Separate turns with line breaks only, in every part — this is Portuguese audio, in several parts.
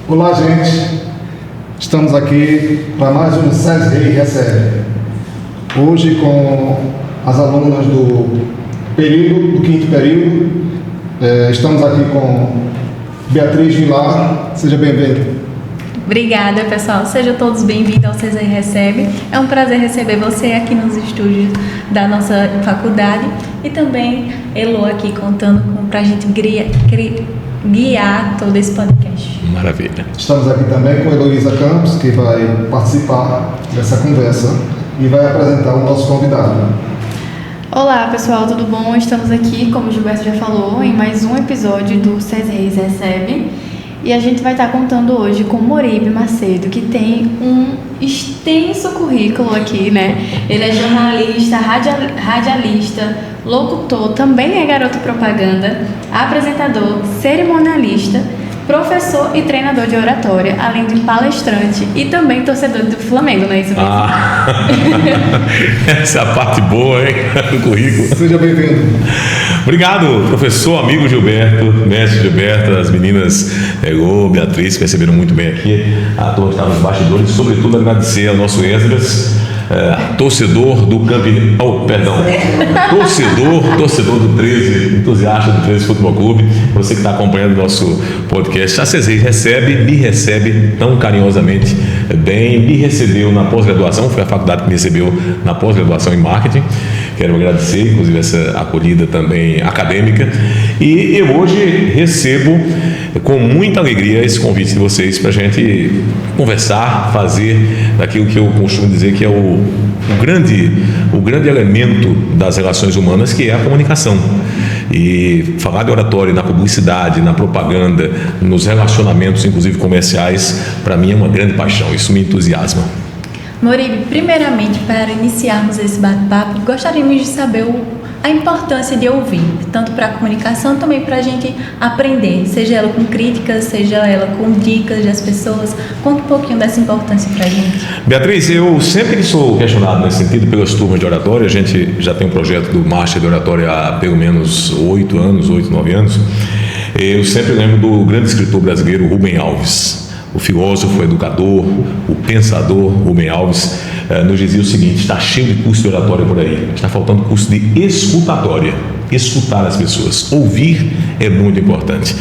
Olá, gente. Estamos aqui para mais um SES Rei Recebe. Hoje com as alunas do quinto período. Estamos aqui com Beatriz Vilar. Seja bem-vinda.
Obrigada, pessoal. Sejam todos bem-vindos ao SES Rei Recebe. É um prazer receber você aqui nos estúdios da nossa faculdade e também Elo aqui contando para a gente guiar todo esse podcast.
Maravilha.
Estamos aqui também com a Heloísa Campos, que vai participar dessa conversa e vai apresentar o nosso convidado.
Olá, pessoal, tudo bom? Estamos aqui, como o Gilberto já falou, em mais um episódio do SES Reis Recebe. E a gente vai estar contando hoje com Moribe Macedo, que tem um extenso currículo aqui, né? Ele é jornalista, radialista, locutor, também é garoto propaganda, apresentador, cerimonialista, professor e treinador de oratória, além de palestrante e também torcedor do Flamengo, não é isso mesmo?
Essa é a parte boa, hein, do currículo.
Seja bem-vindo.
Obrigado, professor, amigo Gilberto, mestre Gilberto, as meninas Ego, Beatriz, que receberam muito bem aqui, a turma que está nos bastidores, e sobretudo agradecer ao nosso Esdras, torcedor do torcedor do 13, entusiasta do 13 Futebol Clube, você que está acompanhando o nosso podcast. A CES me recebe tão carinhosamente bem, me recebeu na pós-graduação, foi a faculdade que me recebeu na pós-graduação em marketing. Quero agradecer, inclusive, essa acolhida também acadêmica. E eu hoje recebo com muita alegria esse convite de vocês para a gente conversar, fazer daquilo que eu costumo dizer que é o grande elemento das relações humanas, que é a comunicação. E falar de oratória na publicidade, na propaganda, nos relacionamentos, inclusive comerciais, para mim é uma grande paixão, isso me entusiasma.
Moribe, primeiramente, para iniciarmos esse bate-papo, gostaríamos de saber a importância de ouvir, tanto para a comunicação, também para a gente aprender, seja ela com críticas, seja ela com dicas das pessoas. Conta um pouquinho dessa importância para a gente.
Beatriz, eu sempre sou questionado nesse sentido pelas turmas de oratória. A gente já tem um projeto do Master de Oratória há pelo menos 8, 9 anos. Eu sempre lembro do grande escritor brasileiro Rubem Alves. O filósofo, o educador, o pensador Rubem Alves nos dizia o seguinte: está cheio de curso de oratória por aí, está faltando curso de escutatória, escutar as pessoas. Ouvir é muito importante.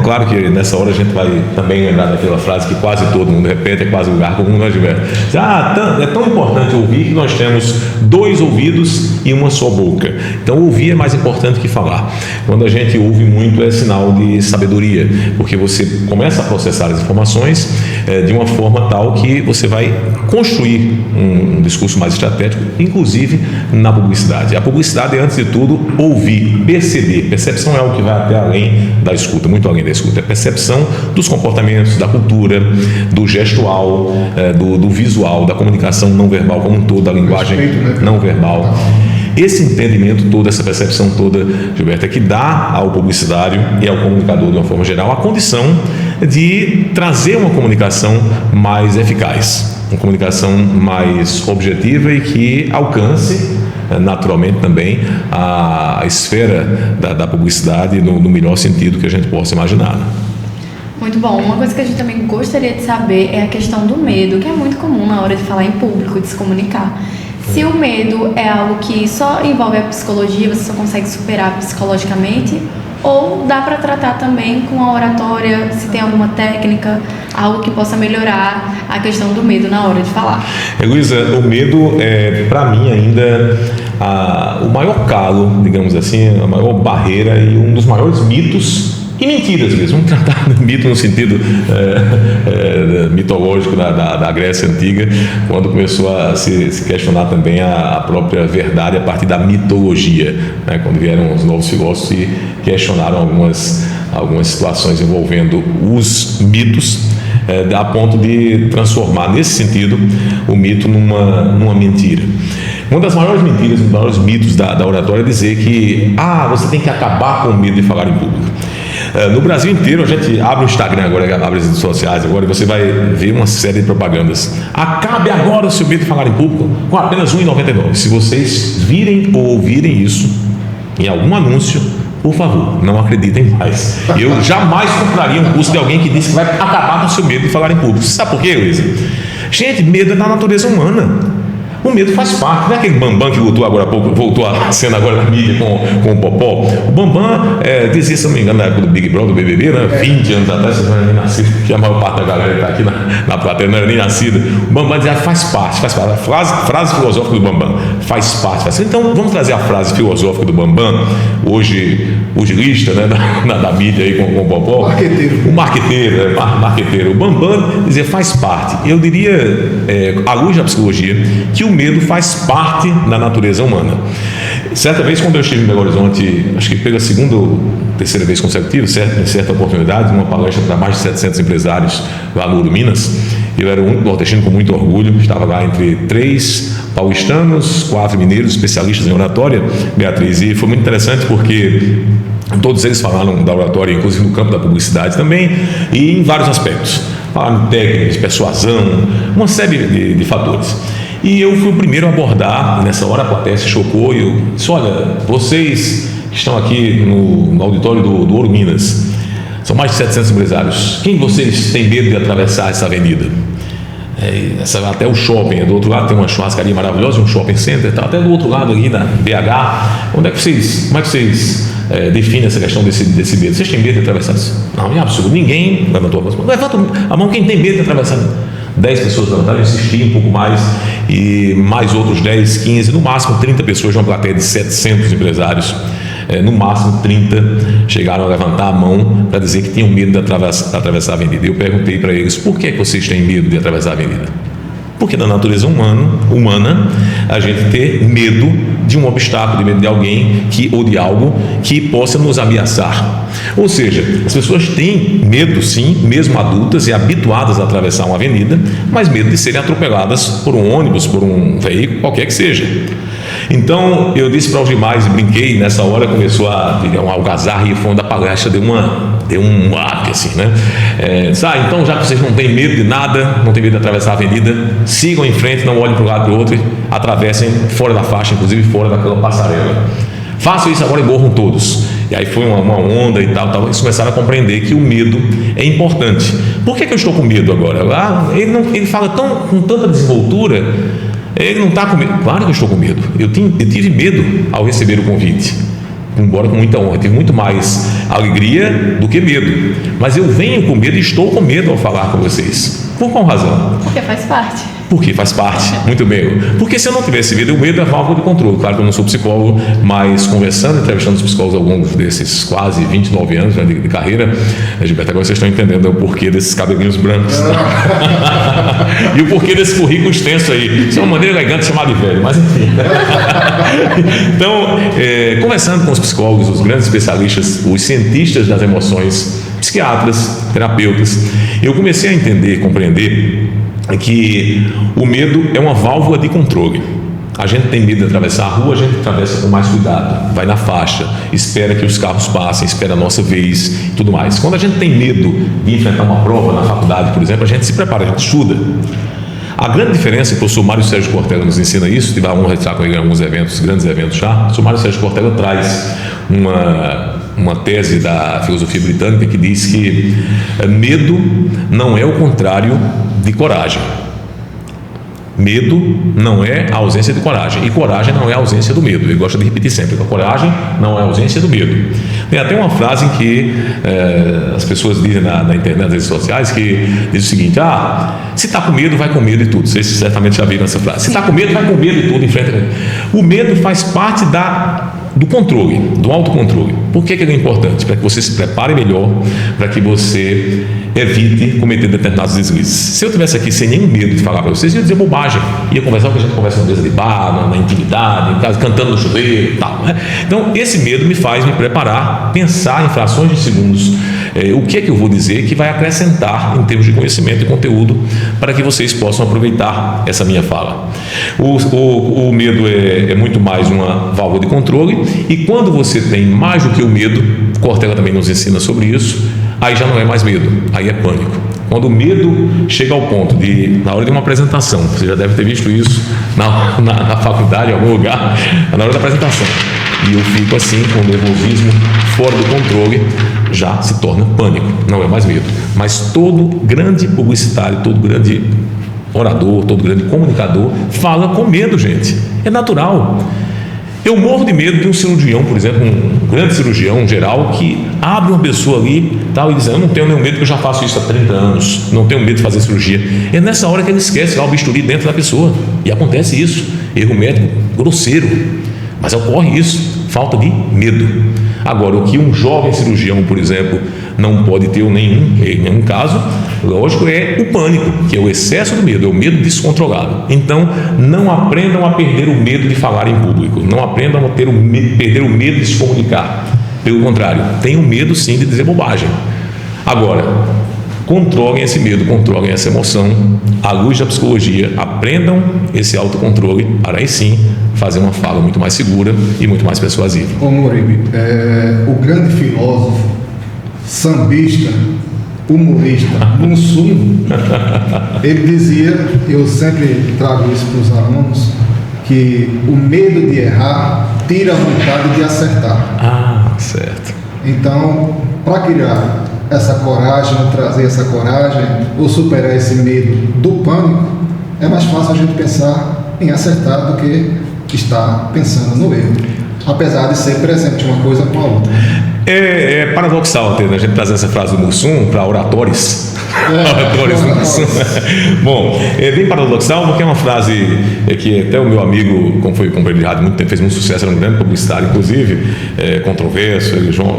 Claro que nessa hora a gente vai também lembrar daquela frase que quase todo mundo repete, é quase lugar comum, nós tiver. É tão importante ouvir que nós temos 2 ouvidos e uma só boca. Então ouvir é mais importante que falar. Quando a gente ouve muito é sinal de sabedoria, porque você começa a processar as informações de uma forma tal que você vai construir um discurso mais estratégico, inclusive na publicidade. A publicidade é, antes de tudo, ouvir, perceber. Percepção é algo que vai até além da escuta, muito além da escuta. É percepção dos comportamentos, da cultura, do gestual, do visual, da comunicação não verbal como um todo, da linguagem não verbal. Esse entendimento todo, essa percepção toda, Gilberto, é que dá ao publicitário e ao comunicador, de uma forma geral, a condição de trazer uma comunicação mais eficaz, uma comunicação mais objetiva e que alcance naturalmente também a esfera da publicidade no melhor sentido que a gente possa imaginar.
Muito bom. Uma coisa que a gente também gostaria de saber é a questão do medo, que é muito comum na hora de falar em público, de se comunicar. Se o medo é algo que só envolve a psicologia, você só consegue superar psicologicamente, ou dá para tratar também com a oratória, se tem alguma técnica, algo que possa melhorar a questão do medo na hora de falar.
Luísa, o medo é, para mim, ainda o maior calo, digamos assim, a maior barreira e um dos maiores mitos e mentiras mesmo. Vamos tratar de mito no sentido mitológico da Grécia Antiga, quando começou a se questionar também a própria verdade a partir da mitologia, né? Quando vieram os novos filósofos e questionaram algumas situações envolvendo os mitos, a ponto de transformar, nesse sentido, o mito numa mentira. Uma das maiores mentiras, um dos maiores mitos da oratória é dizer que você tem que acabar com o medo de falar em público. No Brasil inteiro, a gente abre o Instagram agora, abre as redes sociais agora, e você vai ver uma série de propagandas. Acabe agora o seu medo de falar em público com apenas R$1,99. Se vocês virem ou ouvirem isso em algum anúncio, Por favor, não acreditem mais. Eu jamais compraria um curso de alguém que disse que vai acabar com o seu medo de falar em público. Você sabe por quê, Luísa? Gente, medo é da natureza humana. O medo faz parte. Não é aquele Bambam que voltou agora há pouco, voltou a cena agora na mídia com o Popó. O Bambam dizia, se não me engano, na época do Big Brother, do BBB, né? 20 anos atrás, vocês não eram nem nascidos, que a maior parte da galera que está aqui na plateia não era nem nascida. O Bambam dizia, faz parte. A frase filosófica do Bambam, faz parte. Então, vamos trazer a frase filosófica do Bambam, hoje pugilista, né, da mídia aí com o Popó. O marqueteiro. O Bambam dizia, faz parte. Eu diria, à luz da psicologia, que o medo faz parte da natureza humana. Certa vez, quando eu estive em Belo Horizonte, acho que pela segunda ou terceira vez consecutiva, em certa oportunidade, uma palestra para mais de 700 empresários lá no Ouro Minas, eu era o único nordestino com muito orgulho, estava lá entre 3 paulistanos, 4 mineiros, especialistas em oratória, Beatriz, e foi muito interessante porque todos eles falaram da oratória, inclusive no campo da publicidade também, e em vários aspectos. Falaram de técnicas, persuasão, uma série de fatores. E eu fui o primeiro a abordar, nessa hora a plateia se chocou e eu disse, olha, vocês que estão aqui no auditório do Ouro Minas, são mais de 700 empresários, quem de vocês tem medo de atravessar essa avenida? Até o shopping, do outro lado tem uma churrascaria maravilhosa, um shopping center, tá? Até do outro lado ali na BH, como é que vocês definem essa questão desse medo? Vocês têm medo de atravessar isso? Não, é absurdo, ninguém levantou a mão. Levanta a mão quem tem medo de atravessar. 10 pessoas levantaram, eu insisti um pouco mais, e mais outros 10, 15, no máximo 30 pessoas de uma plateia de 700 empresários, no máximo 30 chegaram a levantar a mão para dizer que tinham medo de atravessar a avenida. Eu perguntei para eles, por que vocês têm medo de atravessar a avenida? Porque da natureza humana a gente ter medo de um obstáculo, de medo de alguém ou de algo que possa nos ameaçar. Ou seja, as pessoas têm medo, sim, mesmo adultas e habituadas a atravessar uma avenida, mas medo de serem atropeladas por um ônibus, por um veículo, qualquer que seja. Então, eu disse para os demais, brinquei, nessa hora começou a virar um algazarra e o fundo da palestra deu um up, assim, né? Então, já que vocês não têm medo de nada, não têm medo de atravessar a avenida, sigam em frente, não olhem para um lado para o outro, atravessem fora da faixa, inclusive fora daquela passarela. Façam isso agora e morram todos. E aí foi uma onda e tal. Eles começaram a compreender que o medo é importante. Por que eu estou com medo agora? Ele fala com tanta desenvoltura. Ele não está com medo. Claro que eu estou com medo. Eu tive medo ao receber o convite, embora com muita honra. Tive muito mais alegria do que medo. Mas eu venho com medo e estou com medo ao falar com vocês. Por qual razão?
Porque faz parte.
Porque faz parte, muito bem. Porque se eu não tivesse medo, o medo é válvula de controle. Claro que eu não sou psicólogo, mas conversando, entrevistando os psicólogos ao longo desses quase 29 anos de carreira, Gilberto, agora vocês estão entendendo o porquê desses cabelinhos brancos, tá? E o porquê desse currículo extenso aí. Isso é uma maneira elegante de chamar de velho, mas enfim. Então, conversando com os psicólogos, os grandes especialistas, os cientistas das emoções, psiquiatras, terapeutas, eu comecei a entender, compreender que o medo é uma válvula de controle. A gente tem medo de atravessar a rua, a gente atravessa com mais cuidado, vai na faixa, espera que os carros passem, espera a nossa vez e tudo mais. Quando a gente tem medo de enfrentar uma prova na faculdade, por exemplo, a gente se prepara, a gente estuda. A grande diferença, o professor Mário Sérgio Cortella nos ensina isso, tive a honra de estar com ele em alguns eventos, grandes eventos já. O professor Mário Sérgio Cortella traz uma tese da filosofia britânica que diz que medo não é o contrário de coragem. Medo não é a ausência de coragem, e coragem não é a ausência do medo. Ele gosta de repetir sempre, a coragem não é a ausência do medo. Tem até uma frase em que as pessoas dizem na internet, nas redes sociais, que diz o seguinte: se está com medo, vai com medo e tudo. Vocês certamente já viram essa frase. Se está com medo, vai com medo e tudo, enfrenta. O medo faz parte do controle, do autocontrole. Por que ele é importante? Para que você se prepare melhor, para que você evite cometer determinados deslizes. Se eu estivesse aqui sem nenhum medo de falar para vocês, eu ia dizer bobagem, ia conversar com a gente, conversa na mesa de bar, na intimidade, em casa, cantando no chuveiro e tal, né? Então, esse medo me faz me preparar, pensar em frações de segundos, o que é que eu vou dizer que vai acrescentar em termos de conhecimento e conteúdo para que vocês possam aproveitar essa minha fala. O medo é muito mais uma válvula de controle, e quando você tem mais do que o medo, Cortella também nos ensina sobre isso, aí já não é mais medo, aí é pânico. Quando o medo chega ao ponto de, na hora de uma apresentação, você já deve ter visto isso na faculdade, em algum lugar, na hora da apresentação, e eu fico assim, com o nervosismo fora do controle, já se torna pânico, não é mais medo. Mas todo grande publicitário, todo grande orador, todo grande comunicador fala com medo, gente. É natural. Eu morro de medo de um cirurgião, por exemplo, um grande cirurgião geral, que abre uma pessoa ali tal, e diz: eu não tenho nenhum medo porque eu já faço isso há 30 anos, não tenho medo de fazer cirurgia. É nessa hora que ele esquece lá o bisturi dentro da pessoa. E acontece isso, erro médico grosseiro, mas ocorre isso, falta de medo. Agora, o que um jovem cirurgião, por exemplo, não pode ter em nenhum caso, lógico, é o pânico, que é o excesso do medo, é o medo descontrolado. Então, não aprendam a perder o medo de falar em público, não aprendam a perder o medo de se comunicar. Pelo contrário, tenham medo sim de dizer bobagem. Agora, controlem esse medo, controlem essa emoção, à luz da psicologia, aprendam esse autocontrole para aí sim fazer uma fala muito mais segura e muito mais persuasiva.
Ô Moribe, o grande filósofo, sambista, humorista, Mussum, ele dizia, eu sempre trago isso para os alunos, que o medo de errar tira a vontade de acertar.
Ah, certo.
Então, para criar essa coragem, trazer essa coragem, ou superar esse medo do pânico, é mais fácil a gente pensar em acertar do que estar pensando no erro, apesar de ser presente uma coisa com a outra.
É paradoxal até, né? A gente trazer essa frase do Mussum para oratórios. Oratores do Mussum. Bom, é bem paradoxal porque é uma frase que até o meu amigo, como foi companheiro de rádio muito tempo, fez muito sucesso, era um grande publicitário, inclusive, controverso,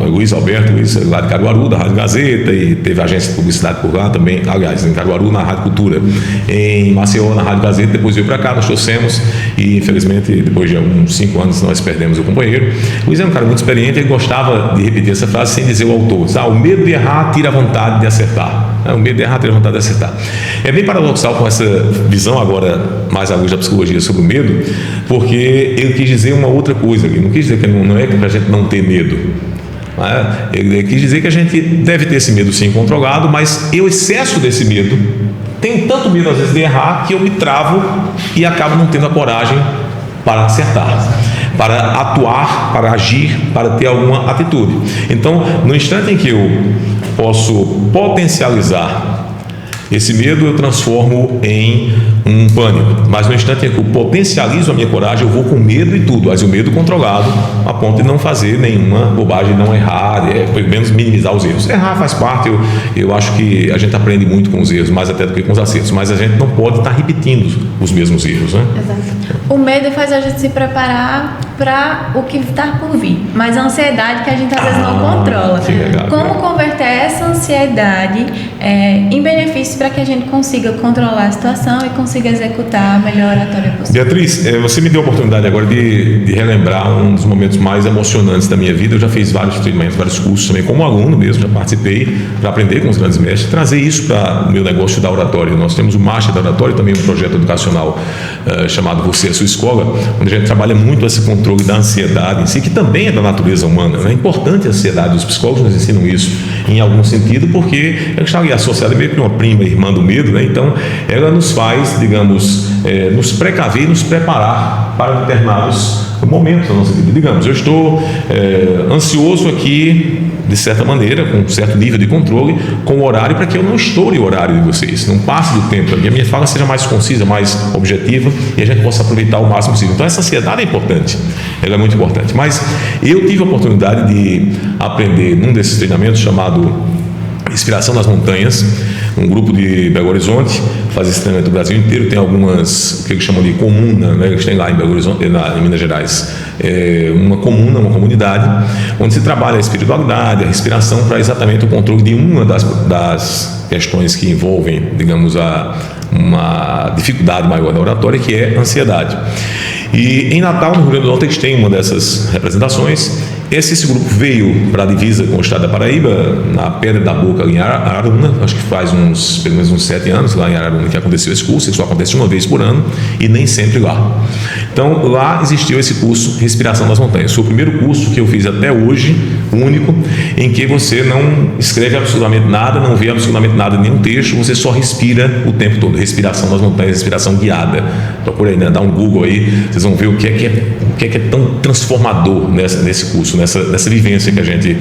Luiz Alberto, lá de Caruaru, da Rádio Gazeta, e teve agência de publicidade por lá também, aliás, em Caruaru, na Rádio Cultura, em Maceió, na Rádio Gazeta, depois veio para cá, nós trouxemos, e infelizmente, depois de uns 5 anos, nós perdemos o companheiro. Luiz era um cara muito experiente, ele gostava de repetir essa frase sem dizer o autor. O medo de errar tira a vontade de acertar. O medo de errar tira a vontade de acertar. É bem paradoxal com essa visão agora, mais à luz da psicologia sobre o medo, porque ele quis dizer uma outra coisa. Ele não quis dizer que não é para a gente não ter medo. Ele quis dizer que a gente deve ter esse medo sim controlado, mas o excesso desse medo, tenho tanto medo às vezes de errar que eu me travo e acabo não tendo a coragem para acertar, para atuar, para agir, para ter alguma atitude. Então, no instante em que eu posso potencializar esse medo, eu transformo em um pânico. Mas no instante em que eu potencializo a minha coragem, eu vou com medo e tudo, mas o medo controlado, a ponto de não fazer nenhuma bobagem, não errar, pelo menos minimizar os erros. Errar faz parte, eu acho que a gente aprende muito com os erros, mais até do que com os acertos, mas a gente não pode estar repetindo os mesmos erros, né?
Exato. O medo faz a gente se preparar para o que está por vir, mas a ansiedade que a gente às vezes não controla. Como converter essa ansiedade em benefício para que a gente consiga controlar a situação e consiga executar a melhor oratória possível?
Beatriz, você me deu a oportunidade agora de relembrar um dos momentos mais emocionantes da minha vida. Eu já fiz vários treinamentos, vários cursos também, como aluno mesmo, já participei para aprender com os grandes mestres, trazer isso para o meu negócio da oratória. Nós temos o Master da Oratória, também um projeto educacional chamado Você, a Sua Escola, onde a gente trabalha muito esse controle da ansiedade em si, que também é da natureza humana, né? É importante a ansiedade, os psicólogos nos ensinam isso em algum sentido, porque ela está ali associada meio que uma prima irmã do medo, né? Então ela nos faz, digamos, nos precaver e nos preparar para determinados momentos da nossa vida. Digamos, eu estou ansioso aqui, de certa maneira, com um certo nível de controle, com o horário, para que eu não estoure o horário de vocês, não passe do tempo, para que a minha fala seja mais concisa, mais objetiva e a gente possa aproveitar o máximo possível. Então essa ansiedade é importante, ela é muito importante. Mas eu tive a oportunidade de aprender num desses treinamentos chamado Inspiração nas Montanhas, um grupo de Belo Horizonte, faz esse treinamento no Brasil inteiro, tem algumas, o que eles chamam de comuna, né, eles têm lá em Belo Horizonte, em Minas Gerais, uma comuna, uma comunidade, onde se trabalha a espiritualidade, a respiração, para exatamente o controle de uma das questões que envolvem, digamos, uma dificuldade maior da oratória, que é a ansiedade. E em Natal, no Rio Grande do Norte, eles têm uma dessas representações. Esse grupo veio para a divisa com o estado da Paraíba, na Pedra da Boca, em Araruna, acho que faz pelo menos uns 7 anos, lá em Araruna, que aconteceu esse curso. Isso acontece uma vez por ano e nem sempre lá. Então, lá existiu esse curso Respiração das Montanhas. Foi o primeiro curso que eu fiz até hoje, único, em que você não escreve absolutamente nada, não vê absolutamente nada em nenhum texto, você só respira o tempo todo. Respiração das Montanhas, respiração guiada. Procura aí, né? Dá um Google aí, vocês vão ver o que é que é tão transformador nesse curso, nessa vivência que a gente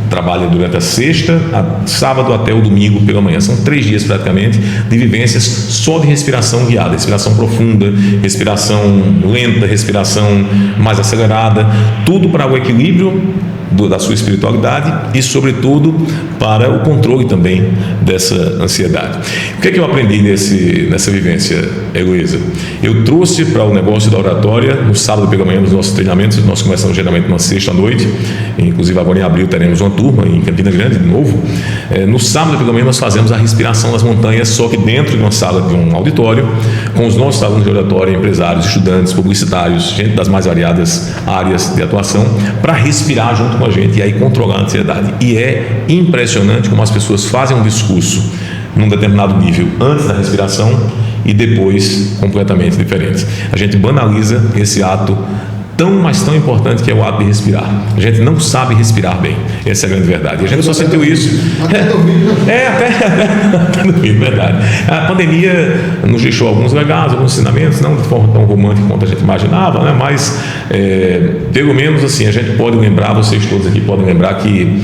trabalha durante a sexta, sábado até o domingo pela manhã. São 3 dias praticamente de vivências só de respiração guiada, respiração profunda, respiração lenta, respiração mais acelerada, tudo para o equilíbrio da sua espiritualidade e, sobretudo, para o controle também dessa ansiedade. O que é que eu aprendi nessa vivência, Heloísa? Eu trouxe para o negócio da oratória, no sábado pela manhã, nos nossos treinamentos. Nós começamos geralmente na sexta à noite, inclusive agora em abril teremos uma turma em Campina Grande de novo. No sábado pela manhã nós fazemos a respiração das montanhas, só que dentro de uma sala de um auditório, com os nossos alunos de oratória, empresários, estudantes, publicitários, gente das mais variadas áreas de atuação, para respirar junto com a gente e aí controlar a ansiedade. E é impressionante como as pessoas fazem um discurso num determinado nível antes da respiração e depois completamente diferentes. A gente banaliza esse ato mas tão importante, que é o ato de respirar. A gente não sabe respirar bem. Essa é a grande verdade. E a gente só sentiu isso.
Até
dormindo, verdade. A pandemia nos deixou alguns legados, alguns ensinamentos, não de forma tão romântica quanto a gente imaginava, né? Mas pelo menos assim, a gente pode lembrar, vocês todos aqui podem lembrar que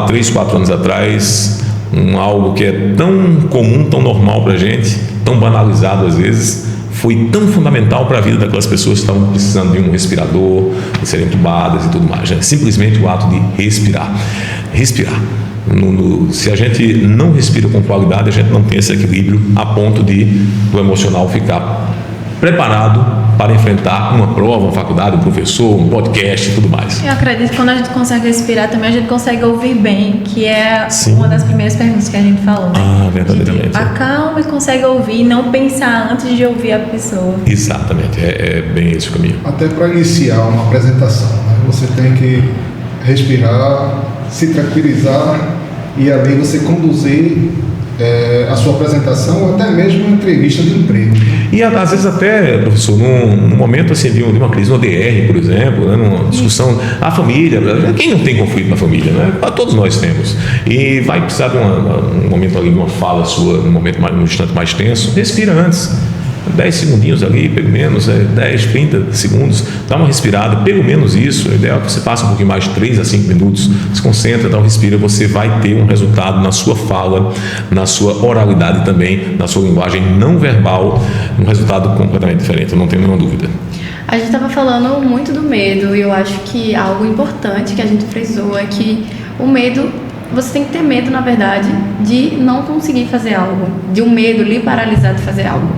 3, 4 anos atrás, algo que é tão comum, tão normal para a gente, tão banalizado às vezes, foi tão fundamental para a vida daquelas pessoas que estavam precisando de um respirador, de serem entubadas e tudo mais. Simplesmente o ato de respirar. Se a gente não respira com qualidade, a gente não tem esse equilíbrio a ponto do emocional ficar preparado para enfrentar uma prova, uma faculdade, um professor, um podcast e tudo mais.
Eu acredito que quando a gente consegue respirar também, a gente consegue ouvir bem, que é uma das primeiras perguntas que a gente falou, né?
Verdadeiramente.
Acalma e consegue ouvir, não pensar antes de ouvir a pessoa.
Exatamente, é bem esse o caminho.
Até para iniciar uma apresentação, né? Você tem que respirar, se tranquilizar e ali você conduzir a sua apresentação ou até mesmo uma entrevista de emprego.
E às vezes até, professor, num momento assim de uma crise no DR, por exemplo, né, numa discussão, a família, quem não tem conflito na família, né? Todos nós temos. E vai precisar de um momento ali, de uma fala sua, num instante mais tenso, respira antes. 10 segundinhos ali, pelo menos, 10, 30 segundos, dá uma respirada, pelo menos isso. O ideal é que você passe um pouquinho mais de 3 a 5 minutos, se concentra, dá um respiro, você vai ter um resultado na sua fala, na sua oralidade também, na sua linguagem não verbal, um resultado completamente diferente, eu não tenho nenhuma dúvida.
A gente estava falando muito do medo e eu acho que algo importante que a gente frisou é que o medo, você tem que ter medo, na verdade, de não conseguir fazer algo, de um medo lhe paralisar de fazer algo.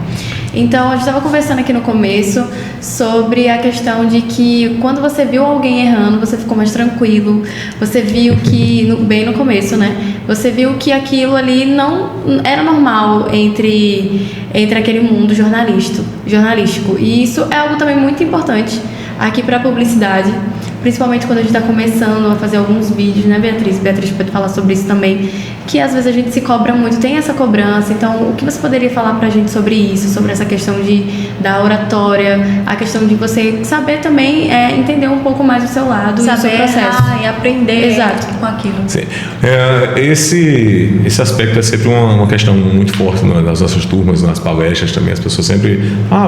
Então, a gente estava conversando aqui no começo sobre a questão de que quando você viu alguém errando, você ficou mais tranquilo, você viu que, bem no começo, né? Você viu que aquilo ali não era normal entre aquele mundo jornalístico. E isso é algo também muito importante aqui para a publicidade, principalmente quando a gente está começando a fazer alguns vídeos, né, Beatriz? Beatriz pode falar sobre isso também, que às vezes a gente se cobra muito, tem essa cobrança. Então, o que você poderia falar pra gente sobre isso, sobre essa questão da oratória, a questão de você saber também entender um pouco mais o seu lado,
saber
o seu processo.
E aprender com aquilo.
Sim. Esse aspecto é sempre uma questão muito forte nas nossas turmas, nas palestras também. As pessoas sempre,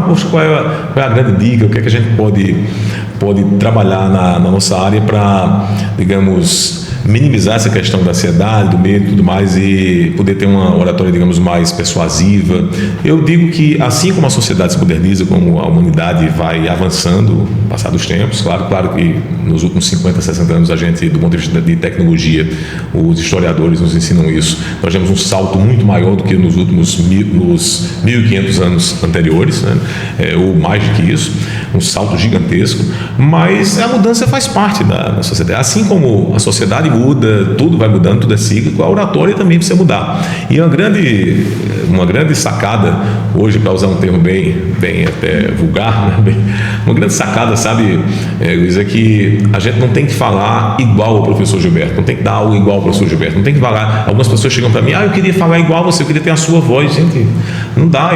poxa, qual é a grande dica, o que é que a gente pode trabalhar na nossa área para, digamos, minimizar essa questão da ansiedade, do medo e tudo mais, e poder ter uma oratória, digamos, mais persuasiva. Eu digo que, assim como a sociedade se moderniza, como a humanidade vai avançando, passar dos tempos, claro que nos últimos 50, 60 anos, a gente, do ponto de vista de tecnologia, os historiadores nos ensinam isso, nós temos um salto muito maior do que nos últimos 1.500 anos anteriores, né? Ou mais do que isso, um salto gigantesco, mas a mudança faz parte da sociedade. Assim como a sociedade muda, tudo vai mudando, tudo é cíclico, a oratória também precisa mudar. E uma grande sacada, hoje, para usar um termo bem até vulgar, né? Uma grande sacada, sabe, Luiz, é que a gente não tem que falar igual ao professor Gilberto, não tem que dar algo igual ao professor Gilberto, não tem que falar. Algumas pessoas chegam para mim, eu queria falar igual a você, eu queria ter a sua voz. Gente, não dá,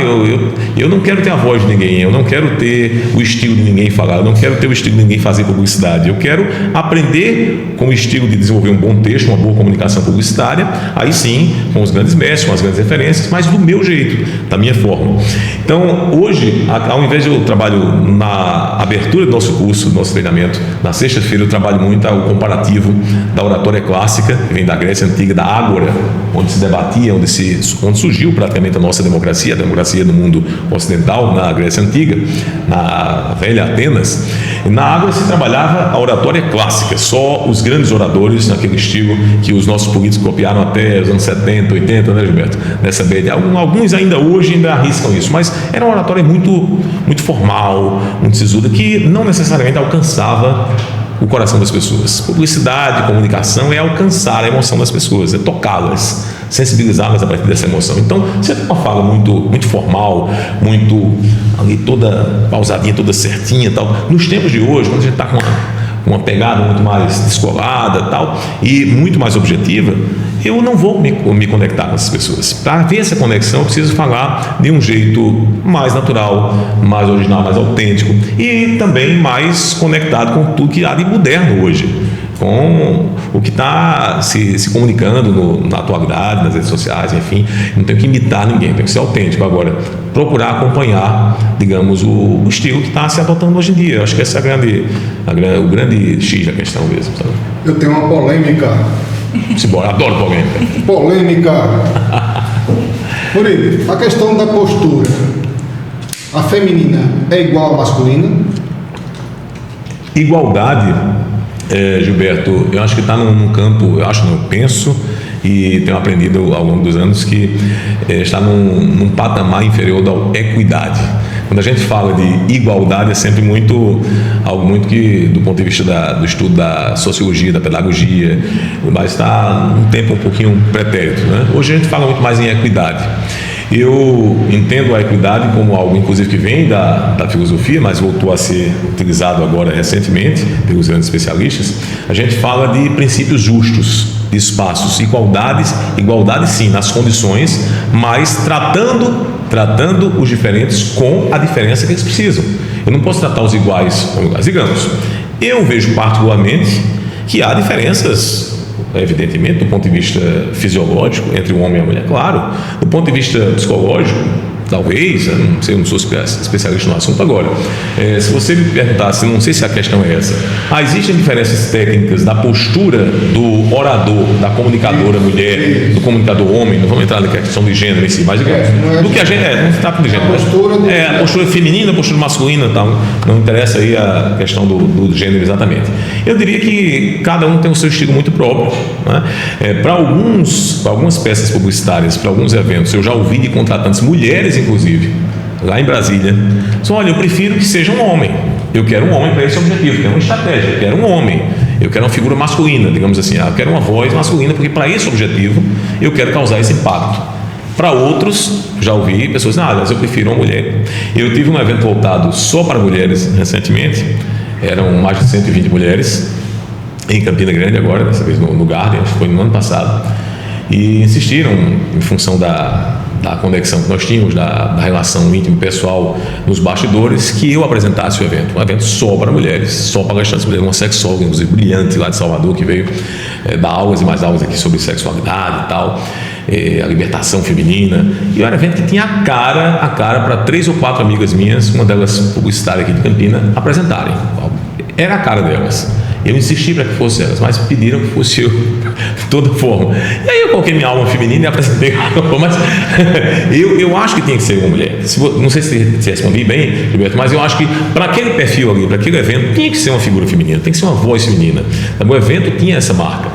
eu não quero ter a voz de ninguém, eu não quero ter o estilo de ninguém falar, eu não quero ter o estilo de ninguém fazer publicidade, eu quero aprender com o estilo de desenvolver um bom texto, uma boa comunicação publicitária, aí sim, com os grandes mestres, com as grandes referências, mas do meu jeito, da minha forma. Então, hoje, ao invés de eu trabalho na abertura do nosso curso, do nosso treinamento, na sexta-feira eu trabalho muito o comparativo da oratória clássica, que vem da Grécia Antiga, da Ágora, onde se debatia, onde surgiu praticamente a nossa democracia, a democracia do mundo ocidental, na Grécia Antiga, na velha Atenas. E na Ágora se trabalhava a oratória clássica, só os grandes oradores, naquele estilo que os nossos políticos copiaram até os anos 70, 80, né, Gilberto? Nessa média. Alguns ainda hoje ainda arriscam isso, mas era uma oratória muito formal, muito sisuda, que não necessariamente alcançava o coração das pessoas. Publicidade, comunicação é alcançar a emoção das pessoas, é tocá-las, sensibilizá-las a partir dessa emoção. Então, você tem uma fala muito formal, muito ali toda pausadinha, toda certinha, tal. Nos tempos de hoje, quando a gente está com uma pegada muito mais descolada, tal, e muito mais objetiva, eu não vou me conectar com essas pessoas. Para ver essa conexão, eu preciso falar de um jeito mais natural, mais original, mais autêntico e também mais conectado com tudo que há de moderno hoje, com o que está se comunicando na atualidade, nas redes sociais, enfim. Não tenho que imitar ninguém, tenho que ser autêntico. Agora, procurar acompanhar, digamos, o estilo que está se adotando hoje em dia. Eu acho que esse é o grande X da questão mesmo, sabe?
Eu tenho uma polêmica.
Simbora, adoro polêmica.
Polêmica. Murilo, a questão da postura. A feminina é igual à masculina?
Igualdade, Gilberto, eu acho que está num campo, eu penso e tenho aprendido ao longo dos anos que está num patamar inferior da equidade. Quando a gente fala de igualdade, é sempre algo muito que, do ponto de vista do estudo da sociologia, da pedagogia, mas está num tempo um pouquinho pretérito, né? Hoje a gente fala muito mais em equidade. Eu entendo a equidade como algo, inclusive, que vem da filosofia, mas voltou a ser utilizado agora recentemente pelos grandes especialistas. A gente fala de princípios justos, de espaços, igualdade sim, nas condições, mas tratando os diferentes com a diferença que eles precisam. Eu não posso tratar os iguais como iguais. Digamos, eu vejo particularmente que há diferenças, evidentemente, do ponto de vista fisiológico, entre o homem e a mulher, claro. Do ponto de vista psicológico, talvez, eu não sou especialista no assunto agora. Se você me perguntasse, não sei se a questão é essa, existem diferenças técnicas da postura do orador, da comunicadora mulher, do comunicador homem, não vamos entrar na questão de gênero em si, mas do que a gente não se trata de gênero. A postura feminina, a postura masculina, tal, não interessa aí a questão do gênero exatamente. Eu diria que cada um tem o seu estilo muito próprio, né? Para algumas peças publicitárias, para alguns eventos, eu já ouvi de contratantes mulheres, inclusive, lá em Brasília, só, olha, eu prefiro que seja um homem, eu quero um homem para esse objetivo, eu quero uma estratégia, eu quero um homem, eu quero uma figura masculina, digamos assim, eu quero uma voz masculina, porque para esse objetivo eu quero causar esse impacto. Para outros, já ouvi pessoas, mas eu prefiro uma mulher. Eu tive um evento voltado só para mulheres recentemente, eram mais de 120 mulheres, em Campina Grande agora, dessa vez no Garden, acho que foi no ano passado, e insistiram, em função da conexão que nós tínhamos, da relação íntima e pessoal nos bastidores, que eu apresentasse o evento, um evento só para mulheres, só para palestrantes mulheres, uma sexóloga, inclusive brilhante lá de Salvador, que veio dar aulas e mais aulas aqui sobre sexualidade e tal, a libertação feminina, e era um evento que tinha a cara para 3 ou 4 amigas minhas, uma delas publicitária aqui de Campina, apresentarem. Era a cara delas. Eu insisti para que fosse elas, mas pediram que fosse eu, de toda forma. E aí eu coloquei minha alma feminina e apresentei. Mas eu acho que tinha que ser uma mulher. Não sei se respondi bem, Gilberto, mas eu acho que para aquele perfil ali, para aquele evento, tinha que ser uma figura feminina, tem que ser uma voz feminina. O evento tinha essa marca.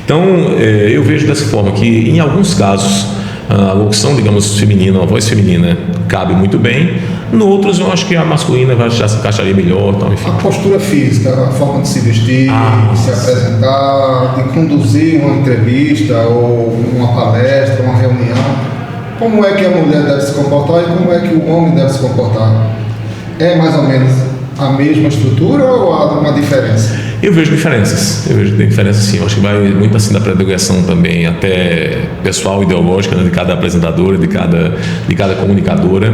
Então, eu vejo dessa forma que, em alguns casos, a locução, digamos, feminina, uma voz feminina, cabe muito bem. No outros, eu acho que a masculina já se encaixaria melhor. Então, enfim.
A postura física, a forma de se vestir, de se apresentar, de conduzir uma entrevista ou uma palestra, uma reunião. Como é que a mulher deve se comportar e como é que o homem deve se comportar? É mais ou menos a mesma estrutura ou há uma diferença?
Eu vejo diferenças, tem diferença sim. Eu acho que vai muito assim da predileção também, até pessoal, ideológica, né, de cada apresentadora, de cada comunicadora.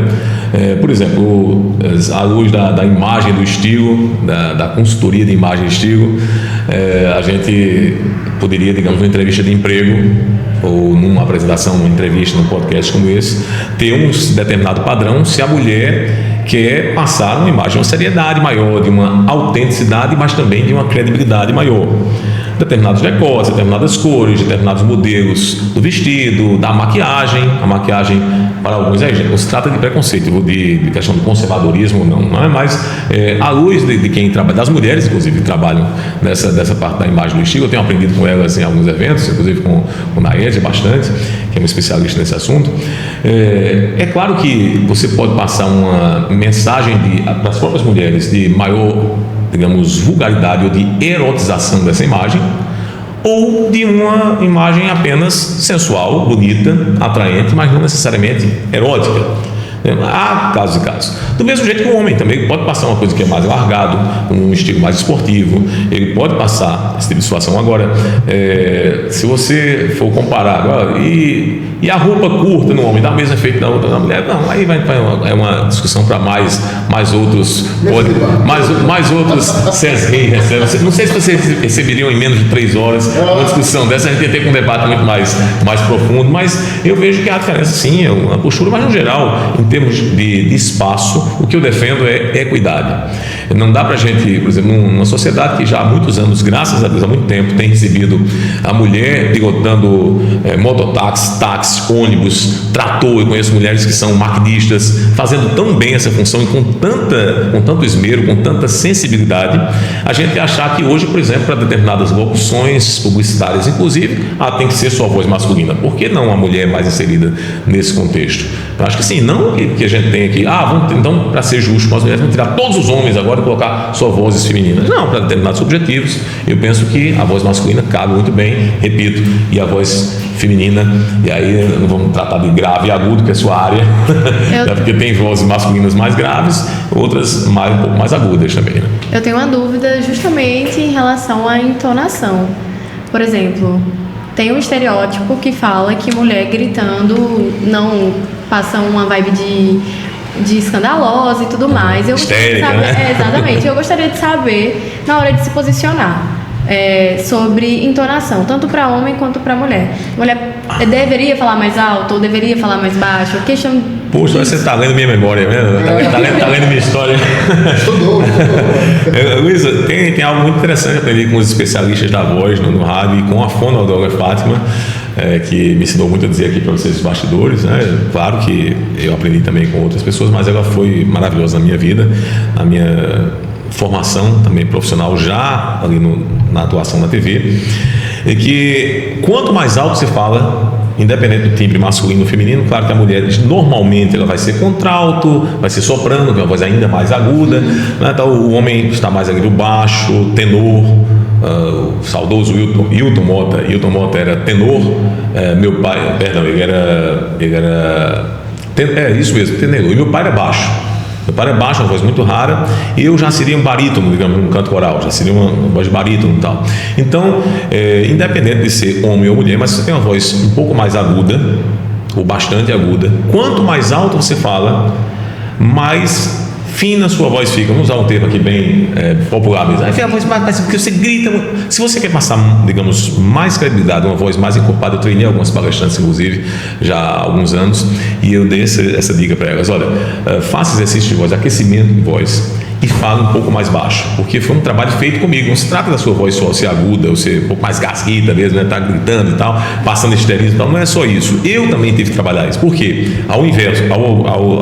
Por exemplo, à luz da imagem, do estilo, da consultoria de imagem e estilo, a gente poderia, digamos, numa entrevista de emprego ou numa apresentação, numa entrevista, num podcast como esse, ter um determinado padrão se a mulher quer passar uma imagem de uma seriedade maior, de uma autenticidade, mas também de uma credibilidade maior. Determinados decotes, determinadas cores, determinados modelos do vestido, da maquiagem. A maquiagem, para alguns, não se trata de preconceito, de questão de conservadorismo, não é mais à luz de quem trabalha, das mulheres, inclusive, que trabalham dessa parte da imagem do estilo. Eu tenho aprendido com elas em alguns eventos, inclusive com Naede bastante, que é um especialista nesse assunto. É claro que você pode passar uma mensagem das próprias mulheres de maior, digamos, vulgaridade ou de erotização dessa imagem, ou de uma imagem apenas sensual, bonita, atraente, mas não necessariamente erótica. Há casos e casos. Do mesmo jeito que o homem também pode passar uma coisa que é mais largado, um estilo mais esportivo, ele pode passar esse tipo de situação. Agora, se você for comparar agora, e a roupa curta no homem dá o mesmo efeito da outra na mulher? Não, aí é uma discussão para mais outros, mais outros CESREI recebem. Não sei se vocês receberiam em menos de 3 horas uma discussão dessa. A gente ia ter um debate muito mais profundo, mas eu vejo que há diferença sim, é uma postura, mas no geral, em termos de espaço, o que eu defendo é equidade. Não dá para a gente, por exemplo, numa sociedade que já há muitos anos, graças a Deus, há muito tempo, tem recebido a mulher pilotando mototáxi, táxi, ônibus, trator. Eu conheço mulheres que são maquinistas, fazendo tão bem essa função e com tanto esmero, com tanta sensibilidade, a gente achar que hoje, por exemplo, para determinadas locuções publicitárias, inclusive, tem que ser só voz masculina. Por que não a mulher mais inserida nesse contexto? Eu acho que sim, não que a gente tenha aqui, então, para ser justo com as mulheres, vamos tirar todos os homens agora e colocar só vozes femininas. Não, para determinados objetivos, eu penso que a voz masculina cabe muito bem, repito, e a voz feminina, e aí não vamos tratar de grave e agudo, que é a sua área, porque tem vozes masculinas mais graves, outras um pouco mais agudas também. Né?
Eu tenho uma dúvida justamente em relação à entonação. Por exemplo, tem um estereótipo que fala que mulher gritando não passa uma vibe de escandalosa e tudo mais. Eu gostaria de saber, né? Exatamente. Eu gostaria de saber, na hora de se posicionar, sobre entonação, tanto para homem quanto para mulher. Mulher deveria falar mais alto ou deveria falar mais baixo? Questão.
Poxa, você está lendo minha memória, né? Tá lendo minha história.
Estudou.
Luísa, tem algo muito interessante que aprendi com os especialistas da voz no rádio e com a fonoaudióloga Fátima, que me ensinou muito a dizer aqui para vocês os bastidores, né? Claro que eu aprendi também com outras pessoas, mas ela foi maravilhosa na minha vida, na minha formação também profissional, já ali na atuação na TV, e que quanto mais alto você fala, independente do timbre masculino ou feminino, claro que a mulher normalmente ela vai ser contralto, vai ser soprano, que é uma voz ainda mais aguda, né? Então o homem está mais ali do baixo, tenor. O saudoso Hilton Mota era tenor, meu pai, perdão, ele era isso mesmo, tenor, e meu pai era baixo. Meu pai é baixo, uma voz muito rara, e eu já seria um barítono, digamos, no canto coral, já seria uma voz de barítono e tal. Então, independente de ser homem ou mulher, mas se você tem uma voz um pouco mais aguda, ou bastante aguda, quanto mais alto você fala, mais fina a sua voz fica. Vamos usar um termo aqui bem popular mesmo. Aí a voz mais, porque você grita. Se você quer passar, digamos, mais credibilidade, uma voz mais encorpada, eu treinei algumas palestrantes, inclusive, já há alguns anos, e eu dei essa dica para elas. Olha, faça exercício de voz, aquecimento de voz, e fale um pouco mais baixo, porque foi um trabalho feito comigo. Não se trata da sua voz só ser aguda, ou ser um pouco mais gasguita mesmo, né? Tá gritando e tal, passando esterismo e tal. Não é só isso. Eu também tive que trabalhar isso. Por quê? Ao inverso,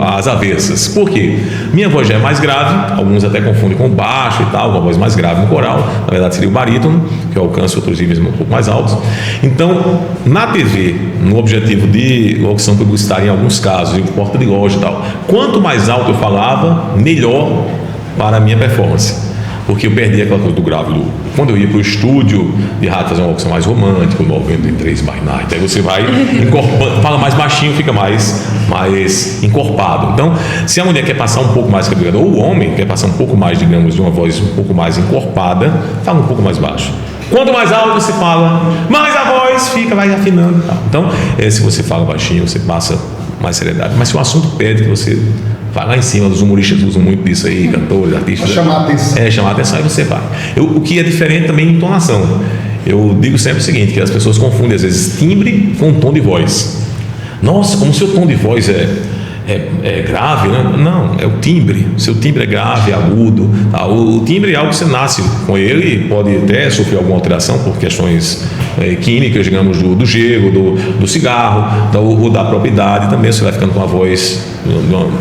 às avessas. Por quê? Minha voz já é mais grave, alguns até confundem com baixo e tal, uma voz mais grave no coral, na verdade seria o barítono, que alcança outros níveis um pouco mais altos. Então, na TV, no objetivo de locução publicitária em alguns casos, em porta de loja e tal, quanto mais alto eu falava, melhor para a minha performance. Porque eu perdi aquela coisa do grave. Quando eu ia para o estúdio de rádio fazer uma locução mais romântica, 93 by night, aí você vai encorpando, fala mais baixinho, fica mais encorpado. Então, se a mulher quer passar um pouco mais, ou o homem quer passar um pouco mais, digamos, de uma voz um pouco mais encorpada, fala um pouco mais baixo. Quanto mais alto você fala, mais a voz vai afinando. Então, se você fala baixinho, você passa mais seriedade. Mas se o assunto pede que você vai lá em cima, os humoristas usam muito disso aí, cantores, artistas.
Chamar a atenção.
Chamar a atenção, e você vai. O que é diferente também em entonação. Eu digo sempre o seguinte, que as pessoas confundem às vezes timbre com tom de voz. Nossa, como o seu tom de voz é grave, né? Não, é o timbre. Seu timbre é grave, agudo. Tá? O timbre é algo que você nasce com ele, pode até sofrer alguma alteração por questões químicas, digamos, do gelo, do cigarro, ou da própria idade. Também você vai ficando com a voz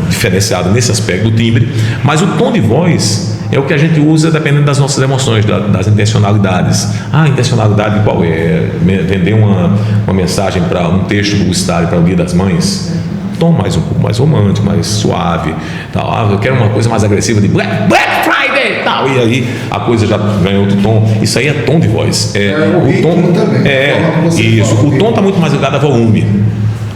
diferenciada nesse aspecto do timbre. Mas o tom de voz é o que a gente usa dependendo das nossas emoções, das intencionalidades. A intencionalidade qual é? Vender uma mensagem para um texto publicitário para o Dia das Mães? Tom um pouco mais romântico, mais suave, tal. Eu quero uma coisa mais agressiva de Black Friday, tal. E aí a coisa já ganha outro tom. Isso aí é tom de voz.
O tom também.
Isso. O tom está muito mais ligado a volume.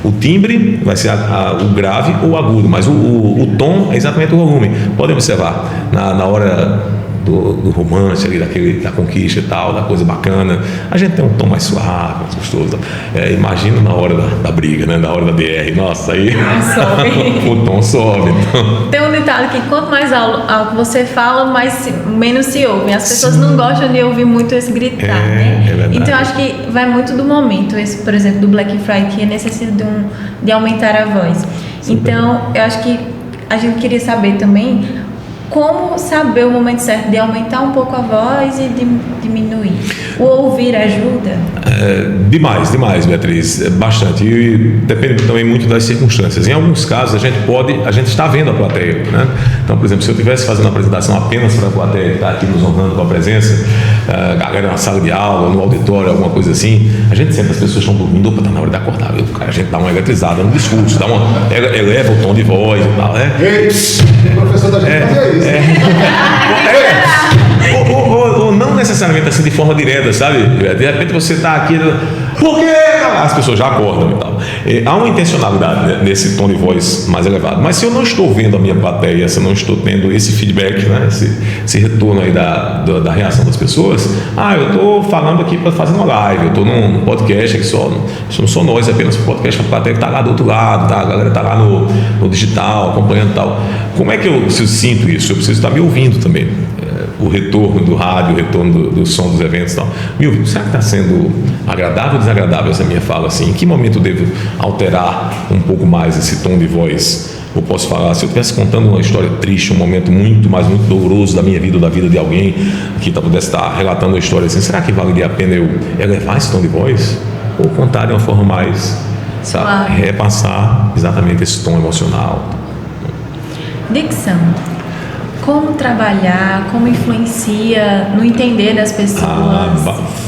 O timbre vai ser o grave ou o agudo, mas o tom é exatamente o volume. Podem observar na hora do romance ali, da conquista e tal, da coisa bacana, a gente tem um tom mais suave, mais gostoso. Imagina na hora da briga, né? Na hora da DR, nossa, aí o tom sobe. Então.
Tem um ditado que quanto mais alto você fala, menos se ouve. As pessoas não gostam de ouvir muito esse gritar, né?
É verdade.
Então eu acho que vai muito do momento, esse, por exemplo, do Black Friday, que necessita de aumentar a voz. Então eu acho que a gente queria saber também como saber o momento certo de aumentar um pouco a voz e de diminuir. O ouvir ajuda?
Demais, Beatriz, bastante. E depende também muito das circunstâncias. Em alguns casos a gente está vendo a plateia, né? Então, por exemplo, se eu estivesse fazendo uma apresentação apenas para a plateia que está aqui nos honrando com a presença, galera na sala de aula, no auditório, alguma coisa assim, a gente sempre, as pessoas estão dormindo, está na hora de acordar, a gente dá uma eletrizada no discurso, eleva o tom de voz e tal, né?
Ei, o professor da gente fazia isso.
Ou não necessariamente assim de forma direta, sabe? De repente você está aqui, por quê? As pessoas já acordam e tal. Há uma intencionalidade nesse tom de voz mais elevado. Mas se eu não estou vendo a minha plateia, se eu não estou tendo esse feedback, né? esse retorno aí da reação das pessoas, eu estou falando aqui para fazer uma live, eu estou num podcast que não sou nós, apenas um podcast para a plateia que está lá do outro lado, tá? A galera está lá no digital, acompanhando e tal. Como é que eu sinto isso? Eu preciso estar me ouvindo também. O retorno do rádio, o retorno do som dos eventos e tal. Será que está sendo agradável ou desagradável essa minha fala assim? Em que momento eu devo alterar um pouco mais esse tom de voz? Eu posso falar, se eu estivesse contando uma história triste, um momento muito doloroso da minha vida ou da vida de alguém que pudesse estar relatando uma história assim, será que valeria a pena eu elevar esse tom de voz? Ou contar de uma forma mais, sabe, repassar exatamente esse tom emocional?
Dicção. Como trabalhar, como influencia no entender das pessoas?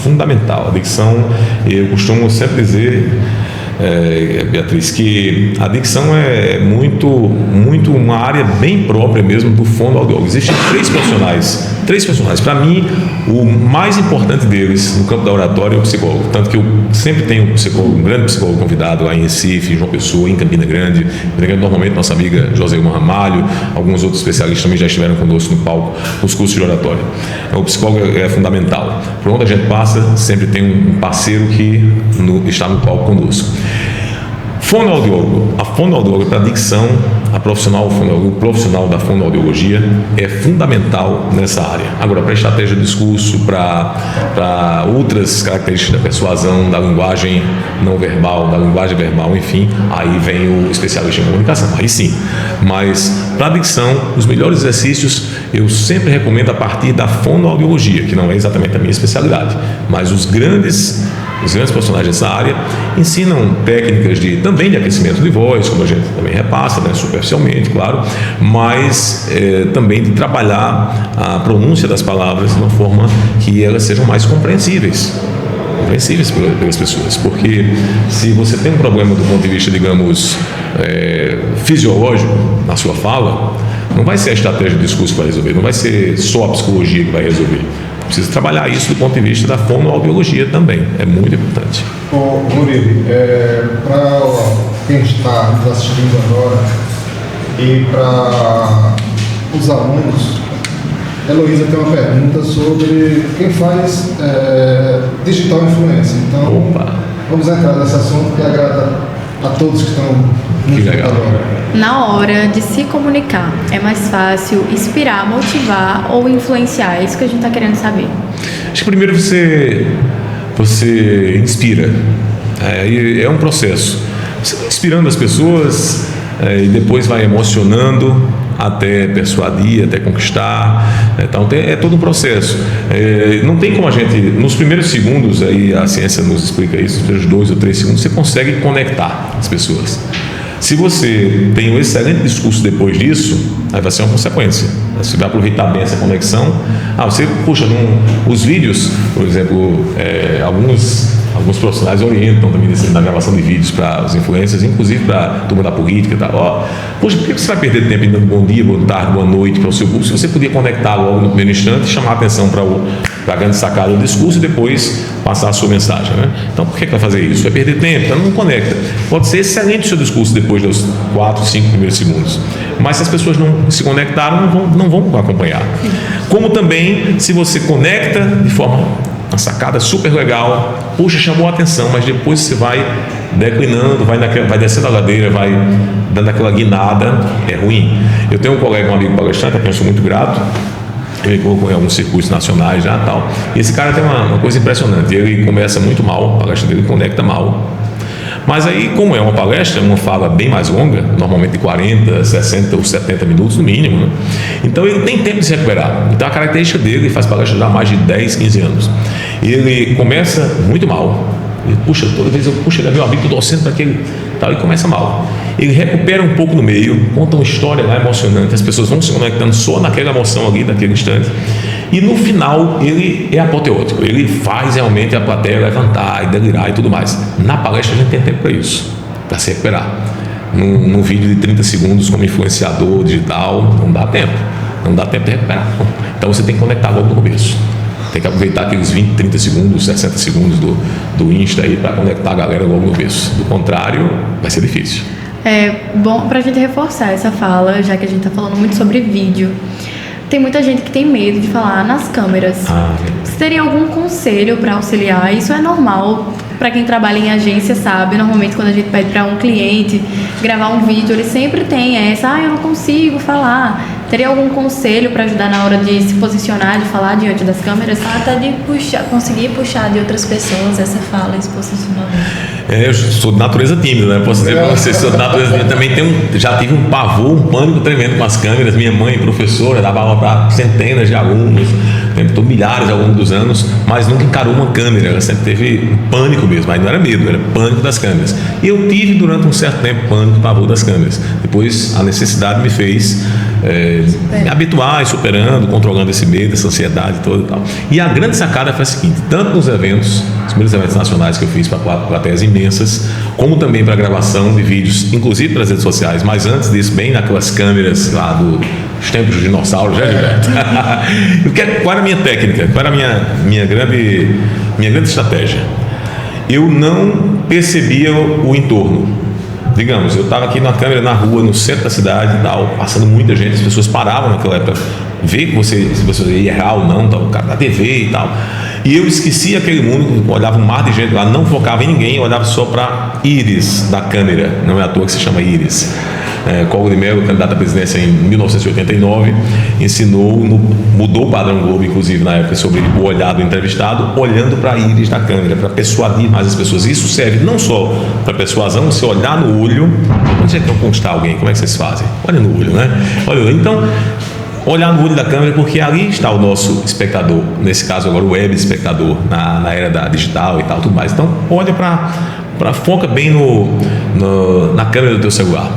Fundamental. A dicção, eu costumo sempre dizer, Beatriz, que a dicção é muito uma área bem própria mesmo do fonoaudiólogo. Existem três profissionais. Para mim, o mais importante deles no campo da oratória é o psicólogo. Tanto que eu sempre tenho um grande psicólogo convidado lá em Recife, em João Pessoa, em Campina Grande. Normalmente, nossa amiga Joselma Ramalho, alguns outros especialistas também já estiveram conosco no palco, nos cursos de oratória. O psicólogo é fundamental. Por onde a gente passa, sempre tem um parceiro que está no palco conosco. Fonoaudiólogo. A fonoaudióloga para a dicção, o profissional da fonoaudiologia é fundamental nessa área. Agora, para a estratégia de discurso, para outras características da persuasão, da linguagem não verbal, da linguagem verbal, enfim, aí vem o especialista em comunicação. Aí sim. Mas para a dicção, os melhores exercícios eu sempre recomendo a partir da fonoaudiologia, que não é exatamente a minha especialidade, mas os grandes profissionais dessa área ensinam técnicas também de aquecimento de voz, como a gente também repassa, né, superficialmente, claro, mas também de trabalhar a pronúncia das palavras de uma forma que elas sejam mais compreensíveis. compreensíveis pelas pessoas, porque se você tem um problema do ponto de vista, digamos, fisiológico na sua fala, não vai ser a estratégia do discurso que vai resolver, não vai ser só a psicologia que vai resolver. Precisa trabalhar isso do ponto de vista da fonoaudiologia também, é muito importante.
Murilo, para quem está nos assistindo agora e para os alunos, Heloísa tem uma pergunta sobre quem faz digital influencer. Então, vamos entrar nesse assunto que agrada a todos que estão nos escutando agora.
Na hora de se comunicar, é mais fácil inspirar, motivar ou influenciar? É isso que a gente está querendo saber.
Acho que primeiro você inspira. É um processo. Você vai inspirando as pessoas e depois vai emocionando até persuadir, até conquistar. Então é todo um processo. Não tem como a gente, nos primeiros segundos, aí a ciência nos explica isso, nos primeiros 2 ou 3 segundos, você consegue conectar as pessoas. Se você tem um excelente discurso depois disso, aí vai ser uma consequência. Você vai aproveitar bem essa conexão. Você puxa os vídeos, por exemplo, alguns profissionais orientam também na gravação de vídeos para os influencers, inclusive para a turma da política e tal. Poxa, por que você vai perder tempo dando bom dia, boa tarde, boa noite para o seu público, se você podia conectar logo no primeiro instante e chamar a atenção para a grande sacada do discurso e depois passar a sua mensagem, né? Então, por que vai fazer isso? Vai perder tempo, então não conecta. Pode ser excelente o seu discurso depois dos 4, 5 primeiros segundos, mas se as pessoas não se conectaram, não vão acompanhar. Como também, se você conecta de forma, uma sacada super legal, puxa, chamou a atenção, mas depois você vai declinando, vai descendo a ladeira, vai dando aquela guinada, é ruim. Eu tenho um colega, um amigo palestrante, a quem eu sou muito grato, ele colocou em alguns circuitos nacionais já e tal, e esse cara tem uma coisa impressionante, ele começa muito mal, a palestra dele conecta mal, mas aí, como é uma palestra, uma fala bem mais longa, normalmente de 40, 60 ou 70 minutos no mínimo, né? Então ele tem tempo de se recuperar. Então a característica dele, ele faz palestra já há mais de 10, 15 anos, ele começa muito mal, toda vez ele é meu amigo, estou torcendo para aquele tal, e começa mal. Ele recupera um pouco no meio, conta uma história lá emocionante, as pessoas vão se conectando só naquela emoção ali, naquele instante, e no final ele é apoteótico, ele faz realmente a plateia levantar e delirar e tudo mais. Na palestra a gente tem tempo para isso, para se recuperar. Num vídeo de 30 segundos como influenciador digital, não dá tempo de recuperar. Então você tem que conectar logo no começo. Tem que aproveitar aqueles 20, 30 segundos, 60 segundos do Insta aí para conectar a galera logo no começo. Do contrário, vai ser difícil.
É bom para a gente reforçar essa fala, já que a gente está falando muito sobre vídeo. Tem muita gente que tem medo de falar nas câmeras. Você teria algum conselho para auxiliar? Isso é normal, para quem trabalha em agência sabe, normalmente quando a gente pede para um cliente gravar um vídeo, ele sempre tem essa, eu não consigo falar. Teria algum conselho para ajudar na hora de se posicionar, de falar diante das câmeras?
Até de conseguir puxar de outras pessoas essa fala, esse posicionamento.
Eu sou de natureza tímida, né? Posso dizer para vocês, sou de natureza tímida. Também já tive um pavor, um pânico tremendo com as câmeras. Minha mãe, professora, dava aula para centenas de alunos, tentou milhares ao longo dos anos, mas nunca encarou uma câmera. Ela sempre teve um pânico mesmo, aí não era medo, era pânico das câmeras. E eu tive durante um certo tempo pânico, pavor das câmeras. Depois a necessidade me fez me habituar, superando, controlando esse medo, essa ansiedade toda e tal. E a grande sacada foi a seguinte: tanto nos eventos, os primeiros eventos nacionais que eu fiz para plateias imensas, como também para gravação de vídeos, inclusive para as redes sociais, mas antes disso, bem naquelas câmeras lá dos tempos dos dinossauros, já, Gilberto? Qual era a minha técnica? Qual era a minha grande estratégia? Eu não percebia o entorno. Digamos, eu estava aqui na câmera na rua, no centro da cidade e tal, passando muita gente, as pessoas paravam naquela época, ver se você ia errar ou não, tal, o cara da TV e tal. E eu esqueci aquele mundo, olhava um mar de gente lá, não focava em ninguém, olhava só para íris da câmera, não é à toa que se chama íris. Collor de Mello, candidato à presidência em 1989, mudou o padrão Globo, inclusive na época, sobre o olhar do entrevistado, olhando para a íris da câmera, para persuadir mais as pessoas. Isso serve não só para persuasão, você olhar no olho. Quando você quer conquistar alguém, como é que vocês fazem? Olha no olho, né? Então, olhar no olho da câmera, porque ali está o nosso espectador, nesse caso agora o web espectador, na era da digital e tal, tudo mais. Então, olha foca bem na câmera do teu celular.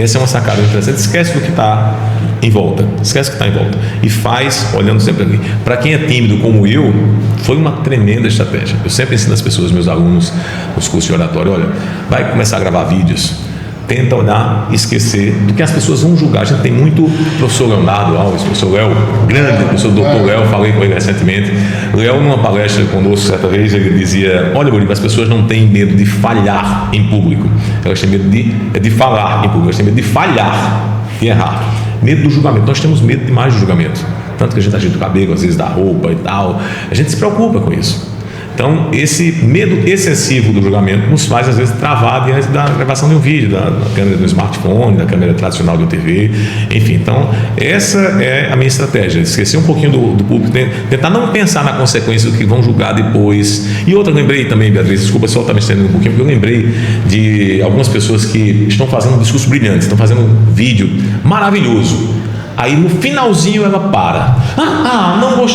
Essa é uma sacada interessante. Esquece do que está em volta. Esquece o que está em volta. E faz olhando sempre ali. Para quem é tímido como eu, foi uma tremenda estratégia. Eu sempre ensino as pessoas, meus alunos, nos cursos de oratório, olha, vai começar a gravar vídeos. Tenta olhar e esquecer do que as pessoas vão julgar. A gente tem muito professor Leonardo Alves, professor Léo, grande professor Dr. Léo, falei com ele recentemente. Léo, numa palestra conosco certa vez, ele dizia: olha, Murilo, as pessoas não têm medo de falhar em público, elas têm medo de falar em público, elas têm medo de falhar e errar. Medo do julgamento. Nós temos medo demais do julgamento, tanto que a gente ajeita o cabelo, às vezes da roupa e tal, a gente se preocupa com isso. Então, esse medo excessivo do julgamento nos faz, às vezes, travar diante da gravação de um vídeo, da câmera do smartphone, da câmera tradicional de TV, enfim. Então, essa é a minha estratégia, esquecer um pouquinho do público, tentar não pensar na consequência do que vão julgar depois. E outra, lembrei também, Beatriz, desculpa só estar me estendendo um pouquinho, porque eu lembrei de algumas pessoas que estão fazendo um discurso brilhante, estão fazendo um vídeo maravilhoso. Aí, no finalzinho, ela para.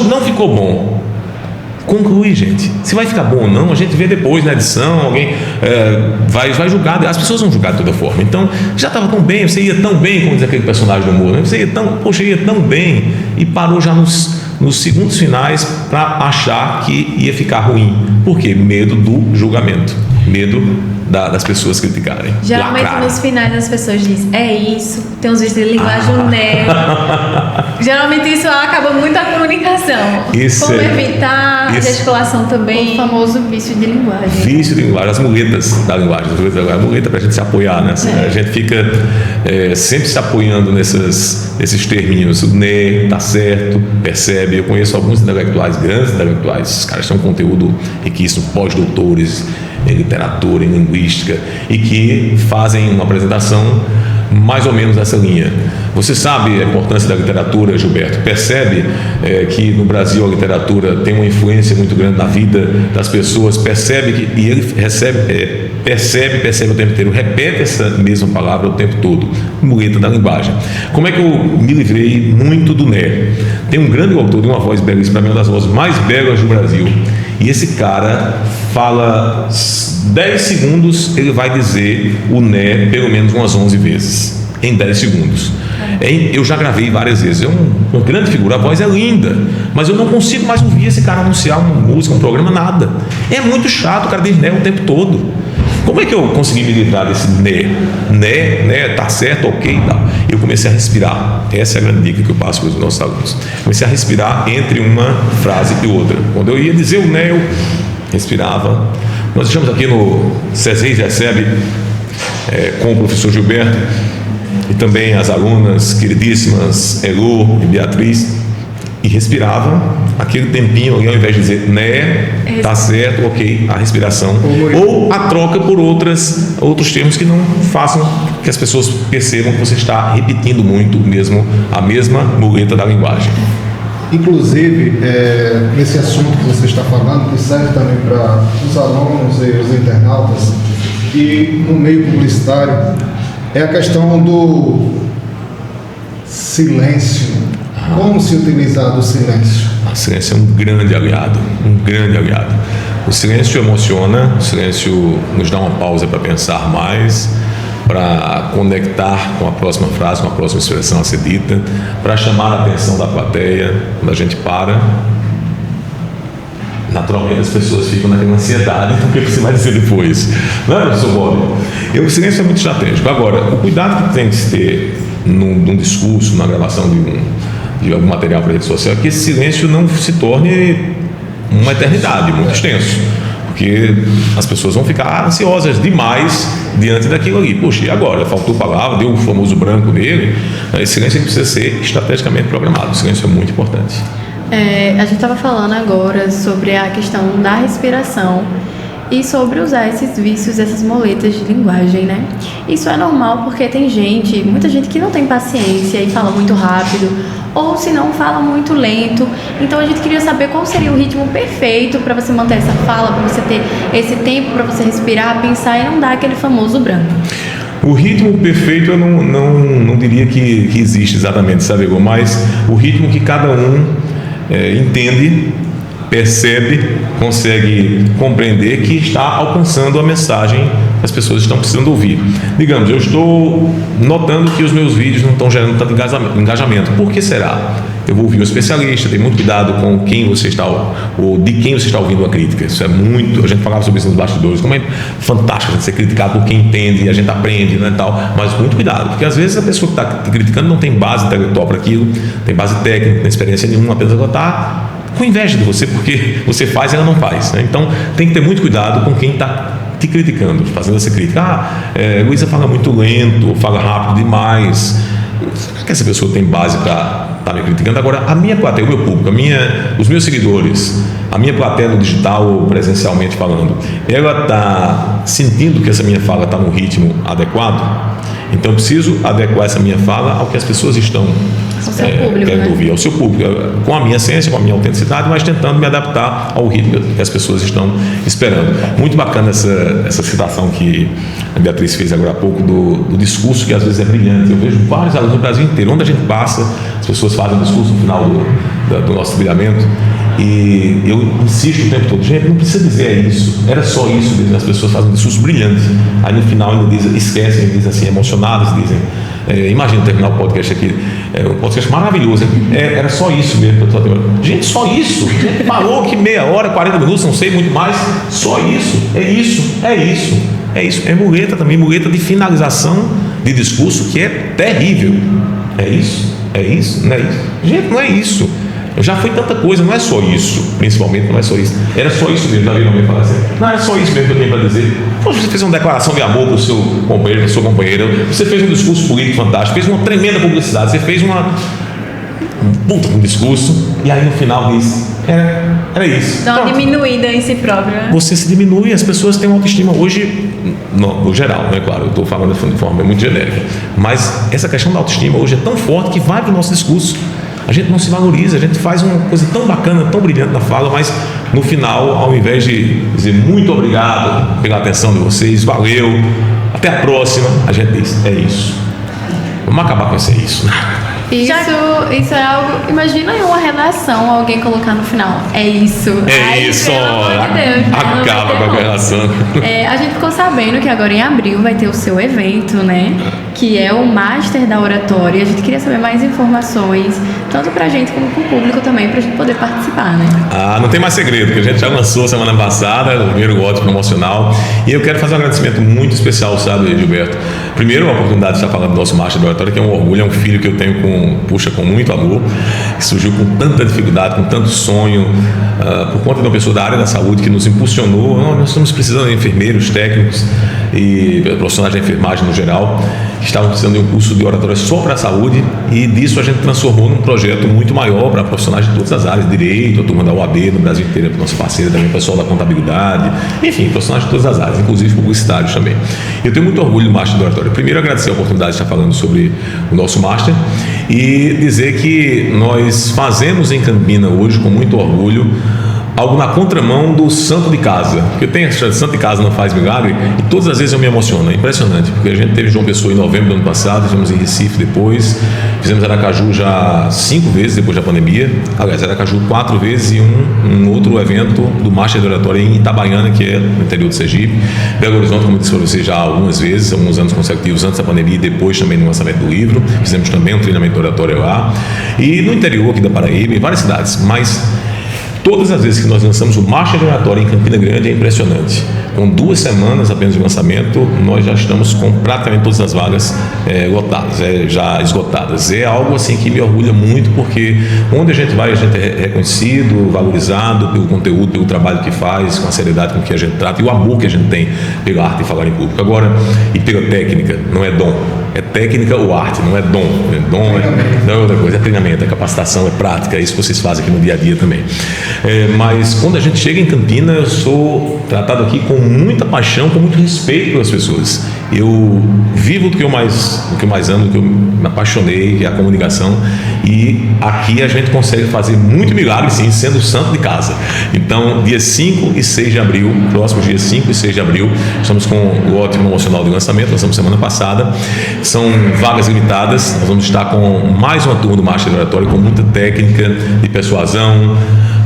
Não ficou bom. Conclui, gente. Se vai ficar bom ou não, a gente vê depois na edição, alguém vai julgar, as pessoas vão julgar de toda forma. Então, já estava tão bem, você ia tão bem, como diz aquele personagem do humor, né? Você ia tão bem, e parou já nos segundos finais para achar que ia ficar ruim. Por quê? Medo do julgamento, medo das pessoas criticarem.
Geralmente
lacrarem.
nos finais as pessoas dizem, é isso, tem uns vídeos de linguagem neo. Geralmente isso acaba muito a comunicação. Como evitar a gesticulação também.
O famoso vício de linguagem.
Vício de linguagem, as muletas da linguagem. A muleta para a gente se apoiar, né? A gente fica sempre se apoiando nesses terminhos. O né, tá certo, percebe. Eu conheço alguns intelectuais, grandes intelectuais, os caras têm um conteúdo riquíssimo, pós-doutores em literatura, em linguística, e que fazem uma apresentação mais ou menos nessa linha. Você sabe a importância da literatura, Gilberto? Percebe que no Brasil a literatura tem uma influência muito grande na vida das pessoas, e ele percebe o tempo inteiro, repete essa mesma palavra o tempo todo, muleta da linguagem. Como é que eu me livrei muito do né? Tem um grande autor de uma voz belíssima, para mim uma das vozes mais belas do Brasil, e esse cara fala 10 segundos, ele vai dizer o né pelo menos umas 11 vezes, em 10 segundos. Eu já gravei várias vezes, é uma grande figura, a voz é linda, mas eu não consigo mais ouvir esse cara anunciar uma música, um programa, nada. É muito chato, o cara diz né o tempo todo. Como é que eu consegui me livrar desse né, tá certo, ok e tal? Eu comecei a respirar. Essa é a grande dica que eu passo para os nossos alunos. Comecei a respirar entre uma frase e outra. Quando eu ia dizer o né, eu respirava. Nós estamos aqui no SES Reis Recebe com o professor Gilberto e também as alunas queridíssimas Elu e Beatriz, e respirava aquele tempinho, ao invés de dizer né, tá certo, ok, a respiração, ou a troca por outros termos que não façam que as pessoas percebam que você está repetindo muito mesmo a mesma muleta da linguagem.
Inclusive, nesse assunto que você está falando, que serve também para os alunos e os internautas, e no meio publicitário, é a questão do silêncio. Como se utilizar do silêncio?
O silêncio é um grande aliado, O silêncio emociona, o silêncio nos dá uma pausa para pensar mais, para conectar com a próxima frase, com a próxima expressão a ser dita, para chamar a atenção da plateia. Quando a gente para, naturalmente as pessoas ficam naquela ansiedade do que você vai dizer depois. Não é, professor Bob? O silêncio é muito estratégico. Agora, o cuidado que tem que se ter num discurso, na gravação de algum material para rede social, é que esse silêncio não se torne uma eternidade, muito extenso, porque as pessoas vão ficar ansiosas demais diante daquilo ali. Poxa, e agora? Faltou palavra, deu o famoso branco nele. Esse silêncio precisa ser estrategicamente programado. O silêncio é muito importante.
A gente estava falando agora sobre a questão da respiração e sobre usar esses vícios, essas moletas de linguagem, né? Isso é normal porque tem muita gente que não tem paciência e fala muito rápido, ou se não fala muito lento. Então a gente queria saber qual seria o ritmo perfeito para você manter essa fala, para você ter esse tempo para você respirar, pensar e não dar aquele famoso branco.
O ritmo perfeito eu não diria que existe exatamente, sabe, mas o ritmo que cada um entende, percebe, consegue compreender que está alcançando a mensagem as pessoas estão precisando ouvir. Digamos, eu estou notando que os meus vídeos não estão gerando tanto engajamento. Por que será? Eu vou ouvir um especialista, tem muito cuidado com quem você está, ou de quem você está ouvindo a crítica. Isso é muito, a gente falava sobre isso nos bastidores, como é fantástico a gente ser criticado por quem entende, e a gente aprende, né, tal, mas muito cuidado, porque às vezes a pessoa que está te criticando não tem base intelectual para aquilo, tem base técnica, não tem experiência nenhuma, apenas ela está com inveja de você, porque você faz e ela não faz, né? Então tem que ter muito cuidado com quem está te criticando, fazendo essa crítica. Luísa fala muito lento, fala rápido demais. Será que essa pessoa tem base para estar me criticando? Agora, a minha plateia, o meu público, os meus seguidores, a minha plateia no digital ou presencialmente falando, ela está sentindo que essa minha fala está no ritmo adequado? Então, eu preciso adequar essa minha fala ao que as pessoas estão querendo ouvir, ao seu público, com a minha essência, com a minha autenticidade, mas tentando me adaptar ao ritmo que as pessoas estão esperando. Muito bacana essa citação que a Beatriz fez agora há pouco do discurso, que às vezes é brilhante. Eu vejo vários alunos no Brasil inteiro, onde a gente passa, as pessoas fazem um discurso no final do nosso brilhamento, e eu insisto o tempo todo, gente, não precisa dizer isso, era só isso mesmo. As pessoas fazem um discurso brilhante, aí no final ainda esquecem, dizem assim, emocionadas, dizem, imagina terminar o podcast aqui, um podcast maravilhoso, era só isso mesmo. Gente, só isso, a gente falou que meia hora, 40 minutos, não sei muito mais, só isso, é muleta também, muleta de finalização de discurso, que é terrível. É isso, não é isso. Gente, não é isso. Eu já fui tanta coisa, não é só isso, principalmente não é só isso. Era só isso mesmo, já vi alguém falar assim, não, era só isso mesmo que eu tenho para dizer. Poxa, você fez uma declaração de amor para o seu companheiro, para a sua companheira, você fez um discurso político fantástico, fez uma tremenda publicidade, você fez um discurso, e aí no final diz, era isso.
Dá uma diminuída em si próprio, né?
Você se diminui, as pessoas têm uma autoestima hoje, no geral, né? Claro, eu estou falando de forma muito genérica, mas essa questão da autoestima hoje é tão forte que vai para o nosso discurso. A gente não se valoriza, a gente faz uma coisa tão bacana, tão brilhante na fala, mas no final, ao invés de dizer muito obrigado pela atenção de vocês, valeu, até a próxima, a gente diz, é isso. Vamos acabar com esse isso.
Isso é algo. Imagina uma redação, alguém colocar no final. É isso. Pelo amor de Deus,
acaba com a redação.
A gente ficou sabendo que agora em abril vai ter o seu evento, né? Que é o Master da Oratória. A gente queria saber mais informações, tanto pra gente como pro público também, pra gente poder participar, né?
Não tem mais segredo, que a gente já lançou semana passada, o primeiro lote promocional. E eu quero fazer um agradecimento muito especial, sabe, Gilberto? Primeiro, a oportunidade de estar falando do nosso Master da Oratória, que é um orgulho, é um filho que eu tenho com muito amor, que surgiu com tanta dificuldade, com tanto sonho, por conta de uma pessoa da área da saúde que nos impulsionou. Nós estamos precisando de enfermeiros, técnicos e profissionais da enfermagem no geral, que estavam precisando de um curso de oratória só para a saúde, e disso a gente transformou num projeto muito maior para profissionais de todas as áreas, direito, a turma da UAB no Brasil inteiro, a nossa parceira também, o pessoal da contabilidade, enfim, profissionais de todas as áreas, inclusive publicitários também. Eu tenho muito orgulho do Master da Oratória. Primeiro, agradecer a oportunidade de estar falando sobre o nosso Master e dizer que nós fazemos em Campina hoje, com muito orgulho, algo na contramão do santo de casa, porque tem essa santo de casa não faz milagre, e todas as vezes eu me emociono, é impressionante, porque a gente teve João Pessoa em novembro do ano passado, fizemos em Recife depois, fizemos Aracaju já 5 vezes depois da pandemia, aliás, Aracaju 4 vezes, e um outro evento do Master de Oratória em Itabaiana, que é no interior de Sergipe. Belo Horizonte, como eu disse para você já algumas vezes, alguns anos consecutivos antes da pandemia e depois também no lançamento do livro, fizemos também um treinamento de oratória lá, e no interior aqui da Paraíba, em várias cidades, mas todas as vezes que nós lançamos o Master de Oratória em Campina Grande é impressionante. Com 2 semanas apenas de lançamento, nós já estamos com praticamente todas as vagas lotadas, já esgotadas. É algo assim que me orgulha muito, porque onde a gente vai, a gente é reconhecido, valorizado pelo conteúdo, pelo trabalho que faz, com a seriedade com que a gente trata e o amor que a gente tem pela arte de falar em público. Agora, e pela técnica, não é dom. É técnica ou arte, não é dom. Dom não é outra coisa, é treinamento, é capacitação, é prática, é isso que vocês fazem aqui no dia a dia também. Mas quando a gente chega em Campina, eu sou tratado aqui com muita paixão, com muito respeito pelas pessoas. Eu vivo do que eu mais amo, do que eu me apaixonei, que é a comunicação, e aqui a gente consegue fazer muito milagre, sim, sendo o santo de casa. Então, dia 5 e 6 de abril, próximos dias 5 e 6 de abril, estamos com o lote promocional de lançamento, lançamos semana passada, são vagas limitadas, nós vamos estar com mais uma turma do Master de Oratória, com muita técnica de persuasão,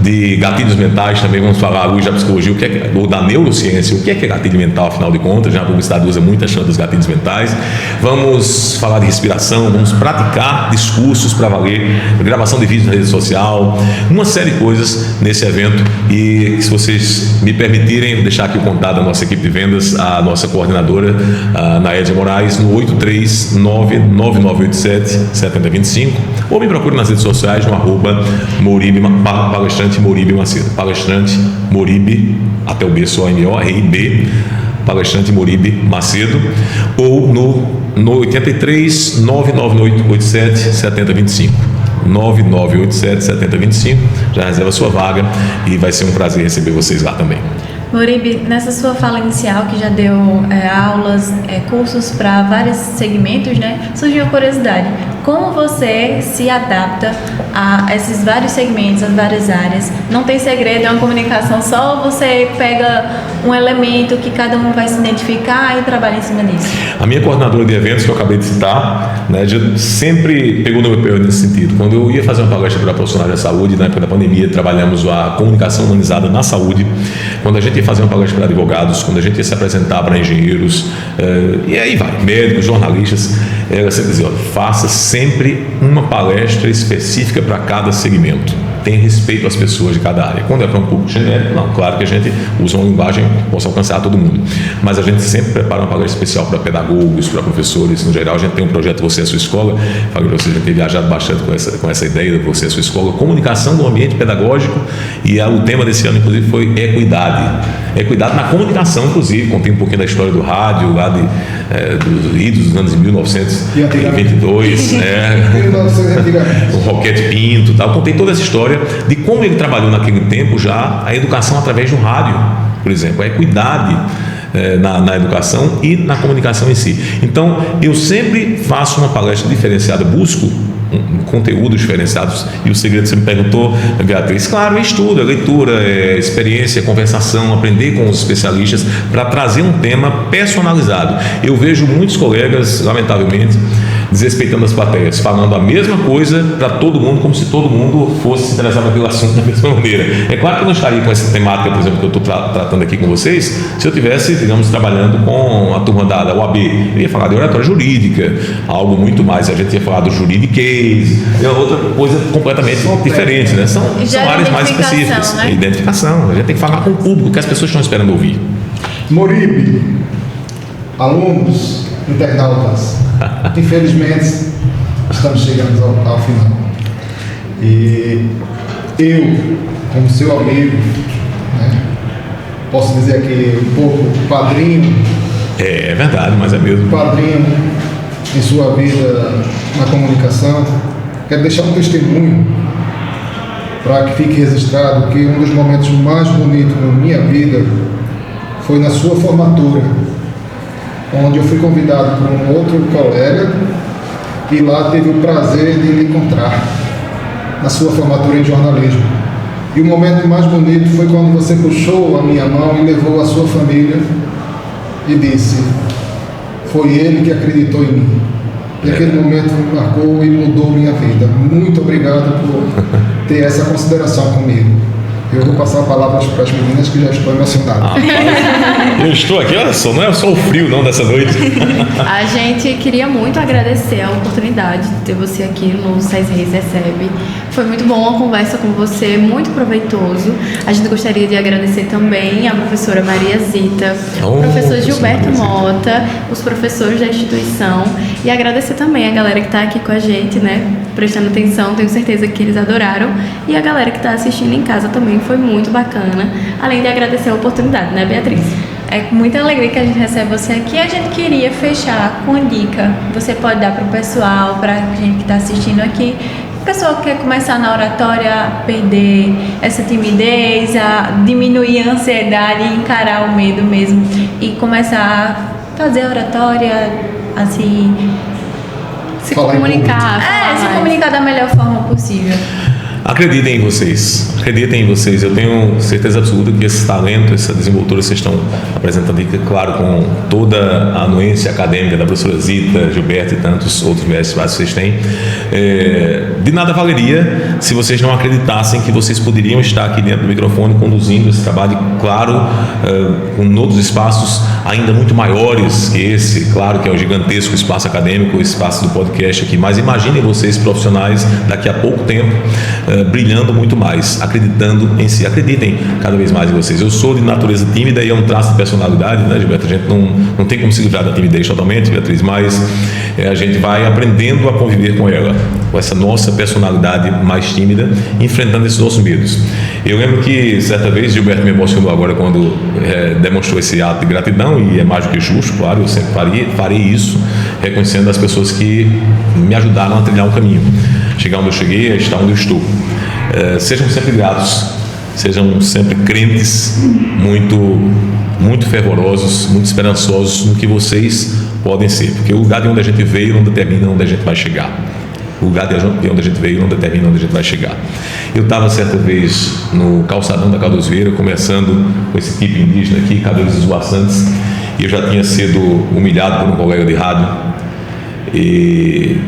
de gatilhos mentais, também vamos falar à luz da psicologia, ou da neurociência, o que é gatilho mental, afinal de contas, já a publicidade usa muito a chama dos gatilhos mentais. Vamos falar de respiração, vamos praticar discursos para valer, gravação de vídeos na rede social, uma série de coisas nesse evento. E se vocês me permitirem, deixar aqui o contato da nossa equipe de vendas, a nossa coordenadora, a Naédia Moraes, no 839-9987-7025, ou me procure nas redes sociais no @palestrante Moribe Macedo. Palestrante Moribe, até o B só M-O-R-I-B, Palestrante Moribe Macedo, ou no 83 99887 7025. 9987-7025, já reserva a sua vaga e vai ser um prazer receber vocês lá também.
Moribe, nessa sua fala inicial, que já deu aulas, cursos para vários segmentos, né? Surgiu a curiosidade. Como você se adapta a esses vários segmentos, as várias áreas? Não tem segredo, é uma comunicação só, você pega um elemento que cada um vai se identificar e trabalha em cima disso?
A minha coordenadora de eventos, que eu acabei de citar, né, sempre pegou no meu pé nesse sentido. Quando eu ia fazer uma palestra para profissionais da saúde, na época da pandemia, trabalhamos a comunicação humanizada na saúde. Quando a gente ia fazer uma palestra para advogados, quando a gente ia se apresentar para engenheiros, e aí vai, médicos, jornalistas, ela sempre dizia, olha, faça sempre uma palestra específica para cada segmento. Tenha respeito às pessoas de cada área. Quando é para um público genérico, não, claro que a gente usa uma linguagem que possa alcançar todo mundo. Mas a gente sempre prepara uma palestra especial para pedagogos, para professores, no geral. A gente tem um projeto Você é a Sua Escola. Falei para vocês, a gente tem viajado bastante com essa ideia de Você é a Sua Escola. Comunicação no ambiente pedagógico, e o tema desse ano, inclusive, foi equidade. Equidade na comunicação, inclusive. Contei um pouquinho da história do rádio, lá dos idos dos anos 1922. O Roquete Pinto, tal. Contei toda essa história de como ele trabalhou naquele tempo já a educação através do rádio, por exemplo, a equidade na educação e na comunicação em si. Então, eu sempre faço uma palestra diferenciada, busco conteúdos diferenciados. E o segredo, você me perguntou, Beatriz, claro, estudo, leitura, experiência, conversação, aprender com os especialistas para trazer um tema personalizado. Eu vejo muitos colegas, lamentavelmente, desrespeitando as plateias, falando a mesma coisa para todo mundo, como se todo mundo fosse se interessar pelo assunto da mesma maneira. É claro que eu não estaria com essa temática, por exemplo, que eu estou tratando aqui com vocês, se eu estivesse, digamos, trabalhando com a turma da UAB. Eu ia falar de oratória jurídica, algo muito mais, a gente ia falar do juridiquês, é outra coisa completamente diferente, né? São áreas mais específicas. Né? Identificação, a gente tem que falar com o público, que as pessoas estão esperando ouvir.
Moribe, alunos, internautas, infelizmente estamos chegando ao final. E eu, como seu amigo, né, posso dizer aqui um pouco padrinho.
É verdade, mas é mesmo.
Padrinho em sua vida na comunicação. Quero deixar um testemunho para que fique registrado que um dos momentos mais bonitos da minha vida foi na sua formatura, onde eu fui convidado por um outro colega e lá teve o prazer de me encontrar na sua formatura em jornalismo. E o momento mais bonito foi quando você puxou a minha mão e levou a sua família e disse, foi ele que acreditou em mim. E aquele momento me marcou e mudou minha vida. Muito obrigado por ter essa consideração comigo. Eu vou passar palavras para as meninas que já estou emocionado.
Eu estou aqui, olha só, não é só o frio não dessa noite.
A gente queria muito agradecer a oportunidade de ter você aqui no 6 Reis Recebe. Foi muito bom a conversa com você, muito proveitoso. A gente gostaria de agradecer também a professora Maria Zita, o professor Gilberto Mota, os professores da instituição, e agradecer também a galera que está aqui com a gente, né, prestando atenção. Tenho certeza que eles adoraram, e a galera que está assistindo em casa também foi muito bacana, além de agradecer a oportunidade, né, Beatriz?
É com muita alegria que a gente recebe você aqui. A gente queria fechar com uma dica. Você pode dar para o pessoal, para a gente que está assistindo aqui, o pessoal que quer começar na oratória a perder essa timidez, a diminuir a ansiedade e encarar o medo mesmo e começar a fazer a oratória, assim,
se comunicar.
Se comunicar da melhor forma possível.
Acreditem em vocês, eu tenho certeza absoluta que esse talento, essa desenvoltura que vocês estão apresentando aqui, claro, com toda a anuência acadêmica da professora Zita, Gilberto e tantos outros mestres que vocês têm, de nada valeria se vocês não acreditassem que vocês poderiam estar aqui dentro do microfone conduzindo esse trabalho, claro, com outros espaços ainda muito maiores que esse, claro que é o gigantesco espaço acadêmico, o espaço do podcast aqui, mas imaginem vocês profissionais daqui a pouco tempo brilhando muito mais, acreditando em si. Acreditem cada vez mais em vocês. Eu sou de natureza tímida e é um traço de personalidade, né, Gilberto? A gente não tem como se livrar da timidez totalmente, Beatriz, mas a gente vai aprendendo a conviver com ela, com essa nossa personalidade mais tímida, enfrentando esses nossos medos. Eu lembro que certa vez Gilberto me emocionou agora quando demonstrou esse ato de gratidão, e é mais do que justo, claro, eu sempre farei isso, reconhecendo as pessoas que me ajudaram a trilhar um caminho, chegar onde eu cheguei, a estar onde eu estou. Sejam sempre gratos, sejam sempre crentes, muito fervorosos, muito esperançosos no que vocês podem ser, porque o lugar de onde a gente veio não determina onde a gente vai chegar. O lugar de onde a gente veio não determina onde a gente vai chegar. Eu estava certa vez no calçadão da Carlos Vieira, conversando com esse tipo indígena aqui, cabelos esvoaçantes, e eu já tinha sido humilhado por um colega de rádio, e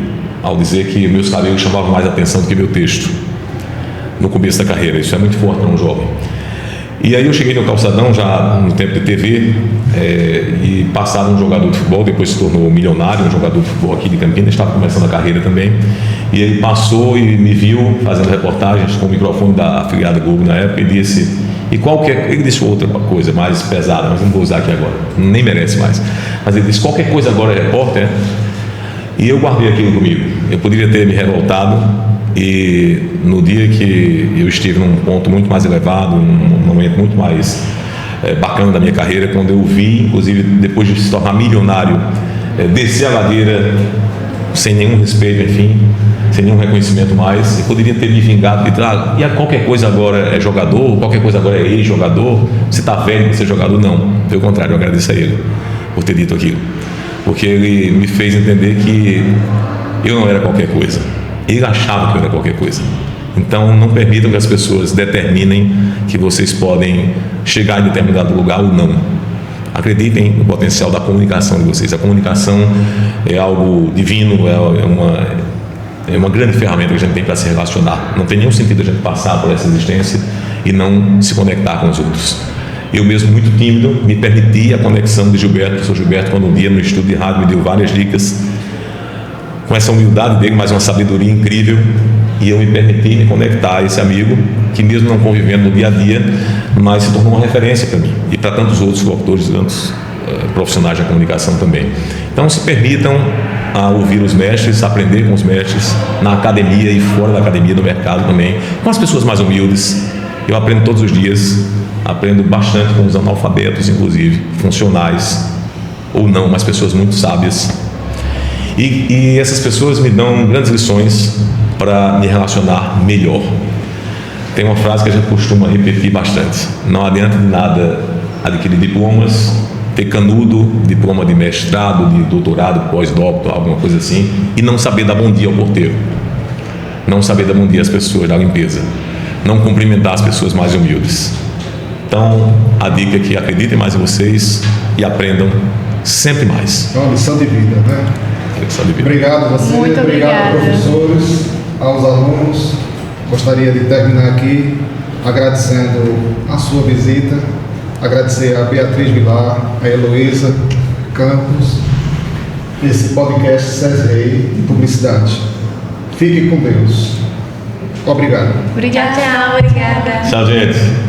ao dizer que meus cabelos chamavam mais atenção do que meu texto no começo da carreira. Isso é muito forte para um jovem. E aí eu cheguei no calçadão já no tempo de TV, e passava um jogador de futebol, depois se tornou milionário, um jogador de futebol aqui de Campinas, estava começando a carreira também, e ele passou e me viu fazendo reportagens com o microfone da afiliada Globo na época, e disse, ele disse outra coisa mais pesada, mas não vou usar aqui agora, nem merece mais, mas ele disse, qualquer coisa agora é repórter, e eu guardei aquilo comigo. Eu poderia ter me revoltado, e no dia que eu estive num ponto muito mais elevado, num momento muito mais bacana da minha carreira, quando eu vi, inclusive depois de se tornar milionário, descer a ladeira sem nenhum respeito, enfim, sem nenhum reconhecimento mais, eu poderia ter me vingado e qualquer coisa agora é jogador, qualquer coisa agora é ex-jogador, você está velho para ser jogador. Não, pelo contrário, eu agradeço a ele por ter dito aquilo, porque ele me fez entender que eu não era qualquer coisa. Ele achava que eu era qualquer coisa. Então, não permitam que as pessoas determinem que vocês podem chegar em determinado lugar ou não. Acreditem no potencial da comunicação de vocês. A comunicação é algo divino, é uma grande ferramenta que a gente tem para se relacionar. Não tem nenhum sentido a gente passar por essa existência e não se conectar com os outros. Eu mesmo, muito tímido, me permiti a conexão de Gilberto. O professor Gilberto, quando um dia no estúdio de rádio me deu várias dicas, com essa humildade dele, mas uma sabedoria incrível, e eu me permiti me conectar a esse amigo, que mesmo não convivendo no dia a dia, mas se tornou uma referência para mim, e para tantos outros locutores, tantos profissionais da comunicação também. Então se permitam a ouvir os mestres, aprender com os mestres, na academia e fora da academia, no mercado também, com as pessoas mais humildes. Eu aprendo todos os dias, aprendo bastante com os analfabetos, inclusive, funcionais, ou não, mas pessoas muito sábias. E essas pessoas me dão grandes lições para me relacionar melhor. Tem uma frase que a gente costuma repetir bastante: não adianta de nada adquirir diplomas, ter canudo, diploma de mestrado, de doutorado, pós-doutorado, alguma coisa assim, e não saber dar bom dia ao porteiro, não saber dar bom dia às pessoas da limpeza, não cumprimentar as pessoas mais humildes. Então, a dica é que acreditem mais em vocês e aprendam sempre mais.
É uma lição de vida, né? Obrigado a você,
muito
obrigado aos professores, aos alunos. Gostaria de terminar aqui agradecendo a sua visita, agradecer a Beatriz Vilar, a Heloísa Campos, esse podcast CESREI de Publicidade. Fique com Deus. Obrigado.
Obrigada.
Tchau, obrigada.
Tchau, gente.